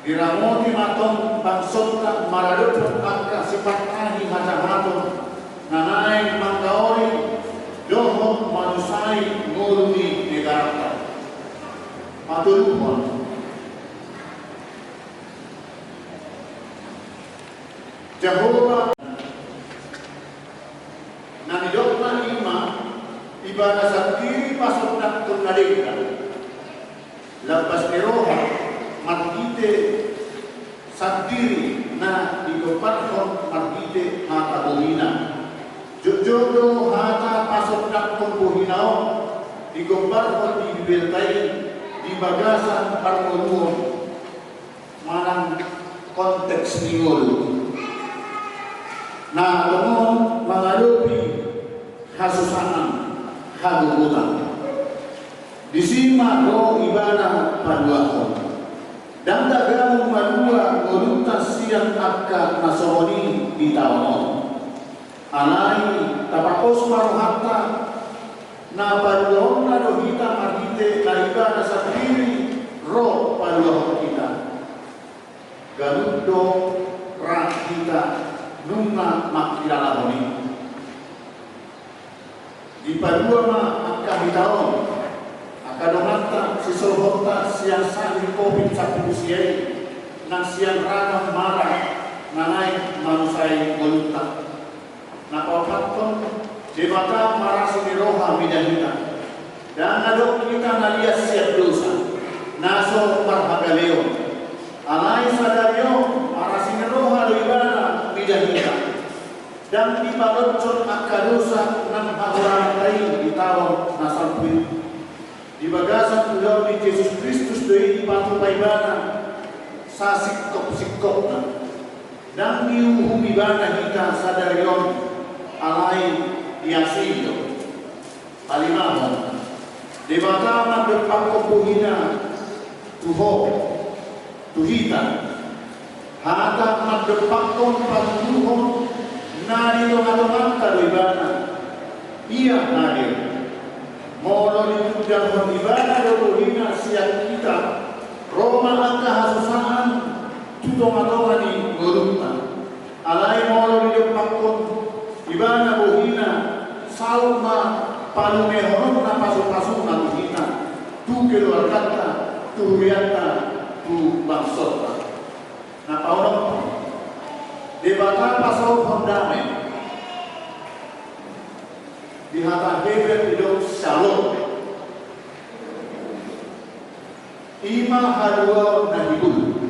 diramoti matong bangsota maradot angka sifat ahi macam-macam nanai manggaori doho manusai ngurungi negara matulupon Jehovah nanidok na ima ibadah sendiri pasok na tunalika labas ni roha margite sendiri na digoparkon margite hata buhina jodoh hata pasok na buhinao digoparkon dibeltai di bagasan parmoluon manang konteks ningol na tungong mangalupi hasusanan hagugutan disima do ibadah paduakon dan dagang madua ngoluntas siang akka nasoni di taonon alai tapakos maruhatta na paduakon na dohita margite na ibadah sendiri roh paduakon kita ganudo kita nunga makilala honi di padua ma akka hitaon akka domata sisohota siang sani covid sapusiai nang siang ragam marah nanai manusai golunta napapakon debata marasi ni roha midahita dan adok kita nalias siap dosa naso marhagaleo alai sadaryo marasi ni roha do ibadah midahita dan di balocon akadosa nang hahuran lain di tahun nasampuin di bagasan udah di Yesus Kristus doi di patu paibana sa sikop dan di uhum ibadah kita sadarion alai diasido palimahon debata mandepang buhina tuho tuhita hata mandepakon pantuhon nari dongan ibadah iya nari molo ditudang ibadah dohina siap kita Roma angka hasusaan tudong-adongan ni gurunta alai molo ditudang ibadah bohina salma palumehon na pasok-pasok na bohina tu keluargata tu riata tu bangsota na paulong debata pasal hondame di hata Hebel hidup shalom ima hadua nahibul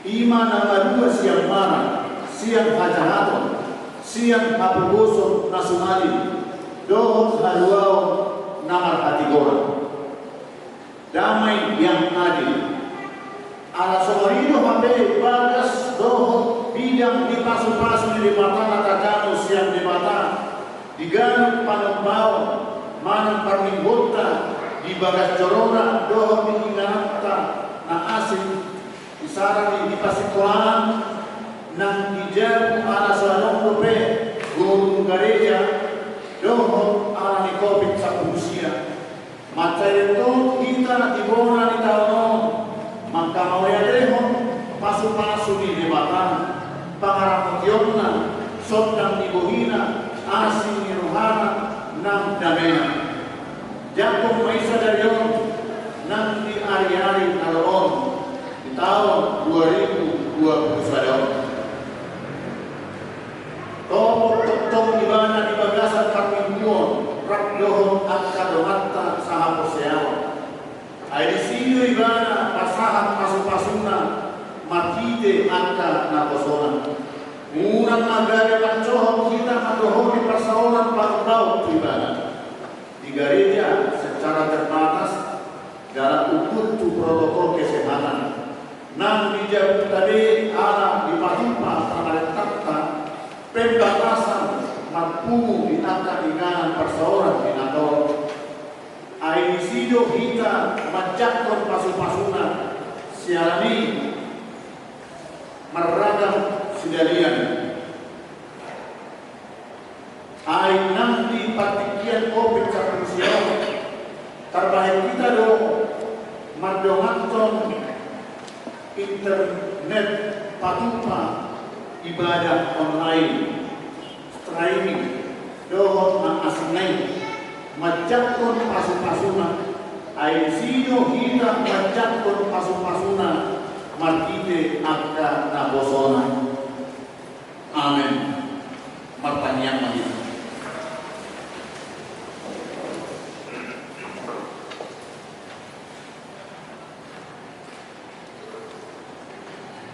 ima nama dua siang marah siang hajahaton siang hapugoso nasunali dohot hadua namar hati gora damai yang adil ala somorino hambe bagas dohot bidang di pasu-pasu di mata nakakano siang di mata diganong panambao manang parminggota di bagas corona dohot minginganata na asin isarang di pasikulaan nang dijabu ala salong rupe gurung gereja dohot ala ni COVID sa pusia mata itu kita dibona di tahun maka mawayalehon pasu-pasu di debatan pangarapotiyonna sodang di bohina asing ni rohana nang damena jakong maisa daryon nang di ari-ari naloon di tahun 2021 tong ibadah di bagasan parmingguon rakdohon akka domata sahapos yawa ay di sino ibadah pasahan pasu-pasuna matite angka nakosonan murang agare pancohon kita madohon di persoalan pagbaw ibadah di gereja secara terbatas dalam ukur protokol kesehatan nang dijauh tadi ala di patimpa takta pembatasan mampu di angka inganan persoalan di nator ay sido kita majakon pasu-pasunan sialani meragam sidalian ay nanti patikian COVID sa manusia terbaik kita do madongaton internet patumpa ibadah online streaming dohot ang asinay majakon pasu-pasuna ay sino kita majakon pasu-pasuna markite akka nabosona Amin. Pertanyaan lagi.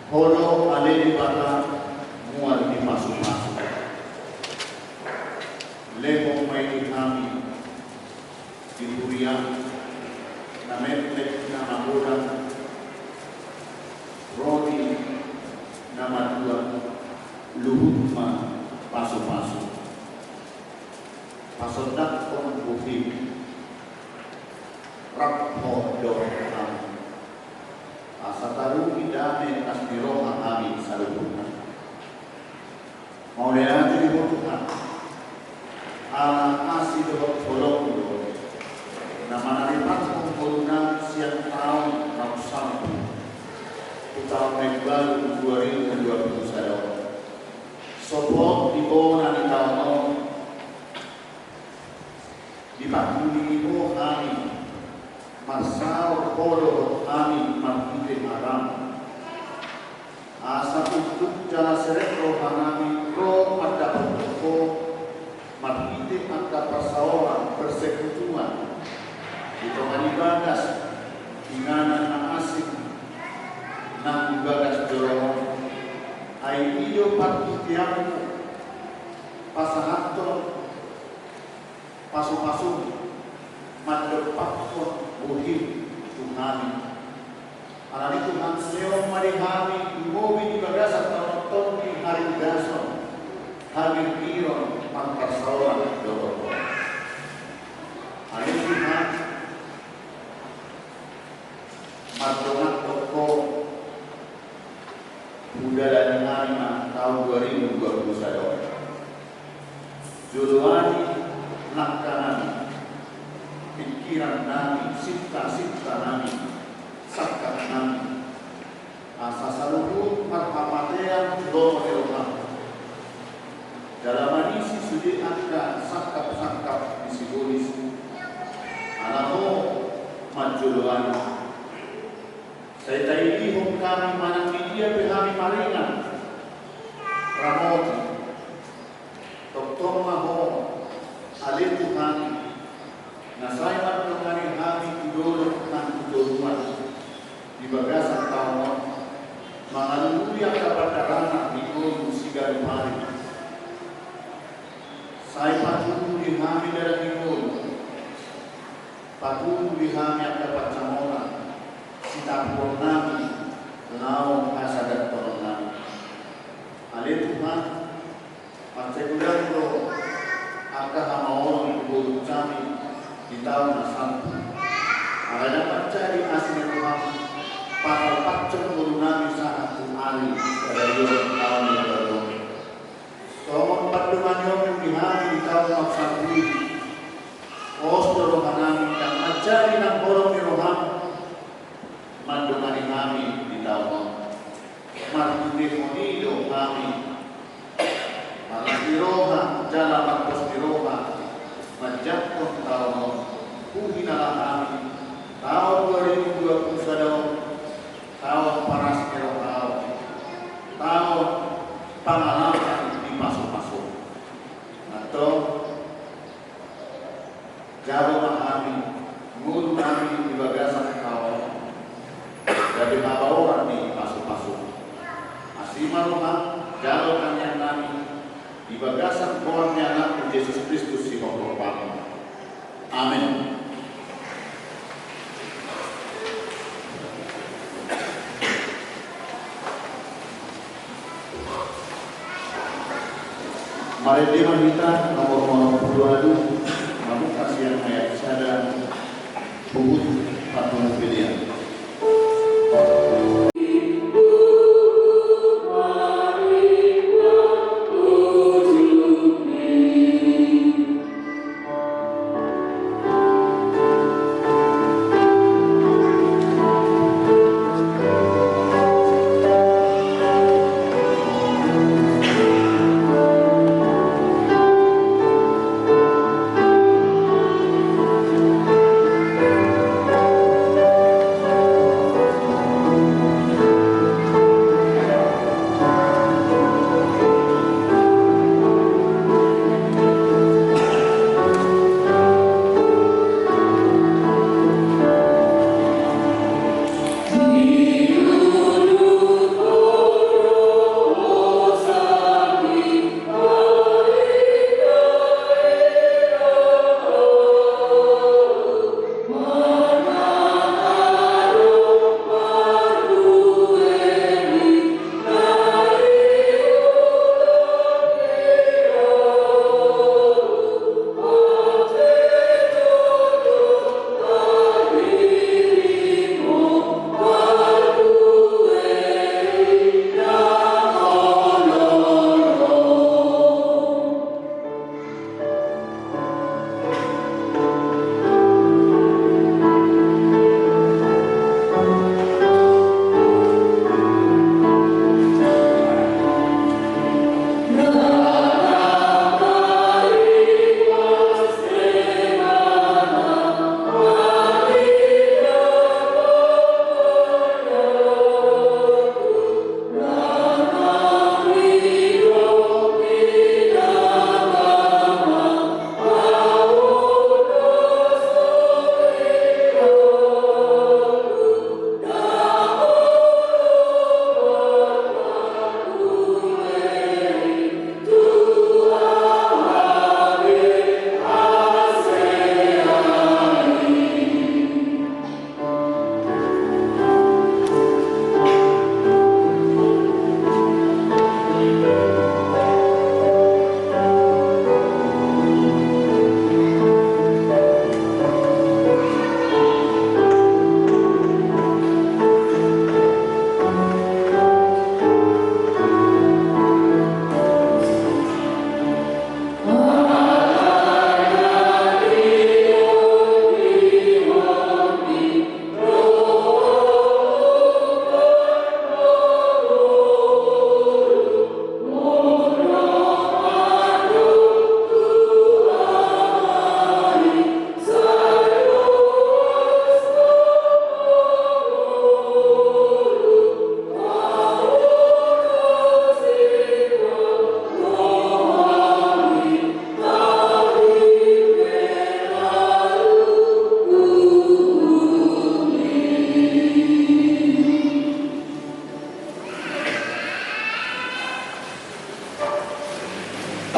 Hono aleni bata mual di masuk-masuk. Lepo mai kami di Durian, na metlek na mabulan, roti na madua, luhut ma pasok-pasok. Pasodak kong buhim, rakho do kami. Asa taru idame asmiro kami salubukan. Mau lihat di Tuhan. Anak asih dohok bolong dohok. Nama naripat kumpulna siang tahun ratusan tahun baru 2021. Sopot di bona di tahun di pakuni ibu kami masau polo kami makite maram asa untuk jala seret rohanami roh ada untuk makite angka persawaran persekutuan di tempat ibadah ingana asik nang ibadah dorong ai video pakitiamu pasahaton pasu-pasu mandor pakon buhim Tuhani. Alani Tuhan seo marihami imobi di bagasa tahun di hari gaso hari piron pangkasawan doho. Alani Tuhan madongan toko budaya Ngarima tahun 2021. Jodohani langkanan pikiran nami, sipta nami, sakat nami. Asa saluhut marhamatean doa Eropa. Dalam manisi sudi angka sakap disibulis. Alamo majuloan. Saya tahu kami manang media behami maringan. Ramoti. Doktor maho alih Tuhan. Nasaiman kemari kami kudoro dan kudoruan di bagasan tahun mengalami yang dapat darana di gunung sigar mari. Saya patuh di kami dari gunung, patuh di kami yang dapat camora, sitapun nami, lau asadat tolong nami. Alih Tuhan, macam itu akan hamaon gunung kami. Di tahun asal ada mencari asli Tuhan para pacung gurunami saat Ali dari tahun yang baru. Soal patungan yang dihari di tahun asal ini, ostor rohanami dan mencari nang borong rohan mandungan kami di tahun martidemonido kami malah diroha jalan makos diroha menjatuh tahun Kuhinalah kami tahun 2021 tahun paras tahun pengalaman di masuk-masuk atau jauh kami guru kami di bagasan tahun dari orang di masuk-masuk asimarumah jauh yang kami di bagasan bornya anak Yesus Kristus si Bapak. Amin. Mari kita nomor 22 namun kasihan ayat sada buku patung pilihan.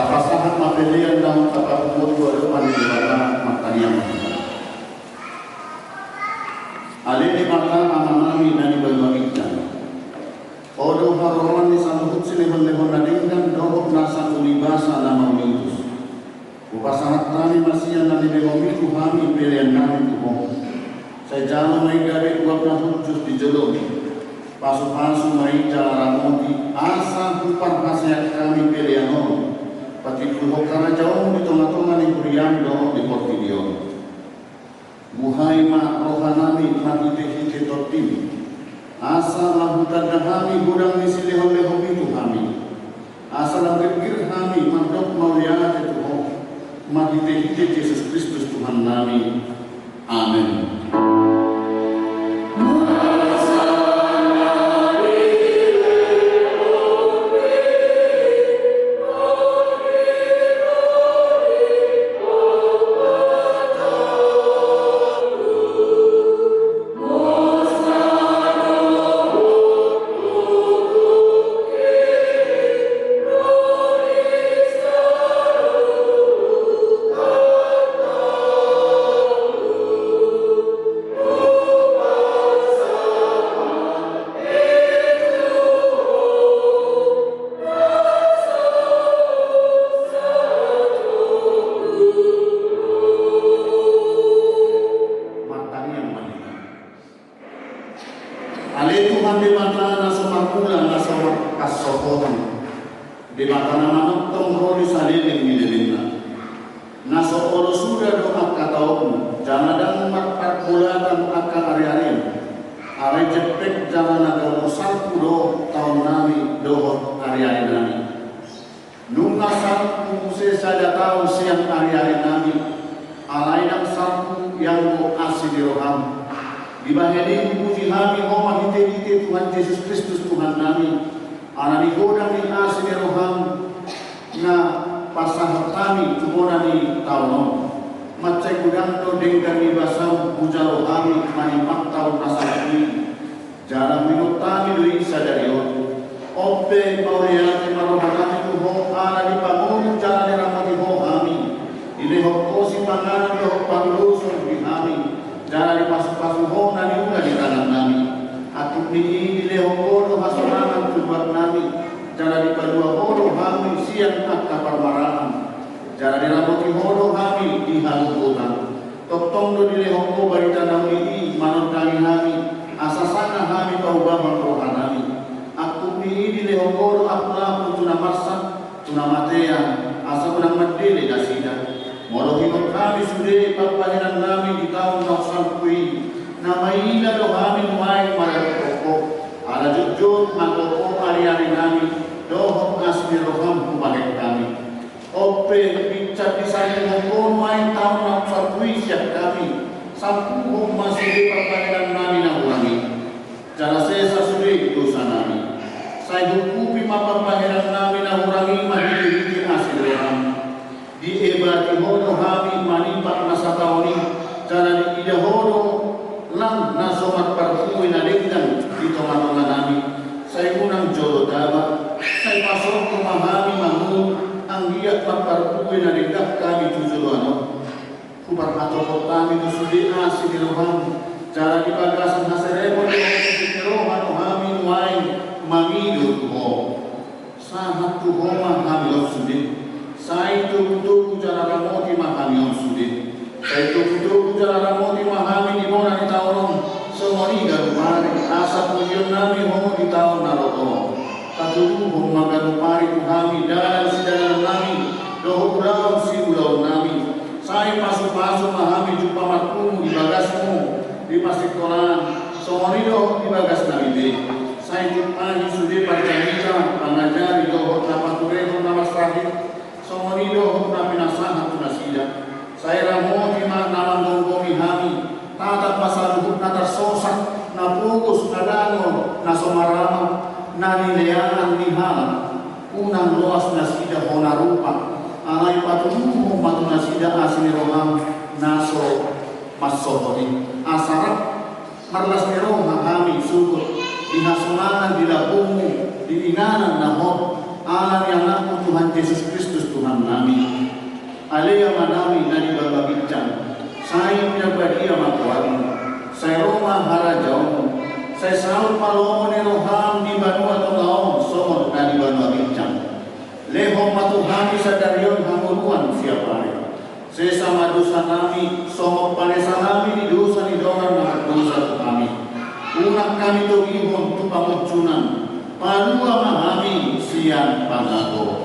pasahan mapelian dalam kapal dua depan di mana matanya alih di mata anak-anak dan dibagikan. Odo haroman di sambut silihon-lihon nadingkan dohok nasa ulibasa nama ulitus. Upasahat kami masih yang nanti behomi tuhami pilihan kami tuhong. Saya jalan naik dari uap na hujus di jelom. Pasu-pasu naik jalan ramoti asa hupar hasiat kami pilihan hong. Pati tuhok karena jauh di tengah-tengah ni kurian dohok di portidion. Buhai ma rohanami matiti-hiti tortimi. Asa lahutan kami gudang di silihon-lihon itu kami. Asa langgir kami mandok mauliat itu matiti-hiti Yesus Kristus Tuhan kami. Amin. Di mata nama tongro di salilin midelina. Naso olo sudah doa kataum jangan dan marpat bulatan akan ari-ari. Ari jepek jangan ada usal pudo tahun nami dohot ari-ari nami. Nunga salku saja tahu siang ari-ari nami. Alainang salku yang go asi di roham. Di baheli puji kami homa hite-hite Tuhan Yesus Kristus Tuhan nami. Anani godang ni asli roham na pasah kami cumona ni tauno macai godang to denggan ni basam puja rohami mani maktau nasakni jarang minut tami dui sadario ope pauliati marohami tu ho anani pangun jarang ni ramati ho kami ile ho kosi panganan ho panglusun di kami jarang ni pasu-pasu ho nani unga di tangan nami aku ni ile ho kono hasonanan nami jangan dipadua hodo kami siang akta parmarahan jangan diraboti hodo kami di halukutan totong do dilehongko barita nami manon kami asasana kami paubahan rohanami aku ni dilehongko do akla tuna marsa tuna matea asa unang madili dasida molohinot kami sude papahiran nami di tahun nausan kui namaina do kami nuai malatoko ada jujur makoko ari-ari nami dohok asmi roham kubalik kami ope bicara di sana ngomong main tahun nak siap kami sampu masih di perpanjangan nami nahurangi cara sesa suri dosa nami saya hukupi perpanjangan nami nahurangi mahiri asmi roham di ebati hodo kami manipak nasataoni cara di ida hodo lang nasomat perkuin adikkan di tengah-tengah nami saya unang jodoh daba saya masuk memahami mangun ang giat maparkuin adikkan kami tujuan kubar atau kami tu sudi asih di roham cara di bagasan haseremo di roham kami nuai mangidu tuho sahat tuho mahami sudi saya tu cara ramoti mahami sudi saya tu cara ramoti mahami di mana di tahun semoni garumari asa pujian nami homo di tahun naroto katudu homo garumari kami dalam sidanan nami doho ulang si ulang nami saya pasu-pasu mahami jumpa matkumu di bagasmu di pasitoran semoni doho di bagas nami de saya jumpa di sudi parjanita pangajari doho napatureno namasrahim semoni doho napinasahan tunasida saya ramoti naman donggomi hami tata pasal luhut na tersosak na pugus na dangon na somarama na nileaan ni halam unang loas na sida honarupa alay patuluhong matu na sida asini roham naso masohoni asarap marlas ni roham kami sukut dinasonanan dilabumu diinganan na hot alam yang naku Tuhan Yesus Kristus Tuhan kami pinagbadia matuan, saya Roma harajau, saya selalu palomo ni roham di banua tolaon, somot na di banua bincang. Lehong matuhami sa daryon hanguruan siapa saya sama dosa kami, somot panesa kami di dosa ni dongan na dosa kami. Unak kami to ihon tu pamuncunan, palua mahami siang pangago.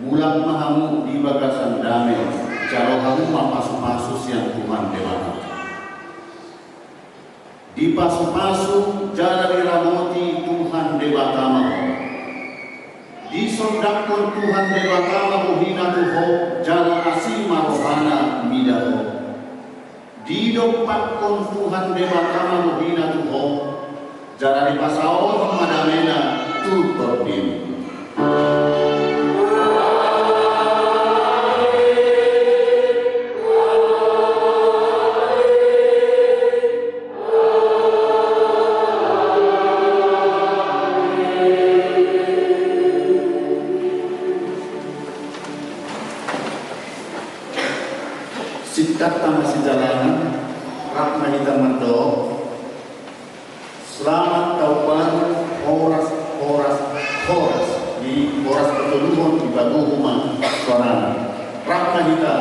Mulang mahamu di bagasan damai, jalo hamu mapasu-pasu siang Tuhan dewata. Di pasu-pasu jalan ramoti Tuhan dewata mahu. Di sondakon Tuhan dewata mahu hina tuho, jalan asima rohana midaho. Di dompakon Tuhan dewata mahu hina tuho, jalan di pasaon madamena tutor diri. Sikat masih jalanan, rak mahita mendo, selamat tauban, horas di horas pertuluhan di bagu rumah suarana, rak mahita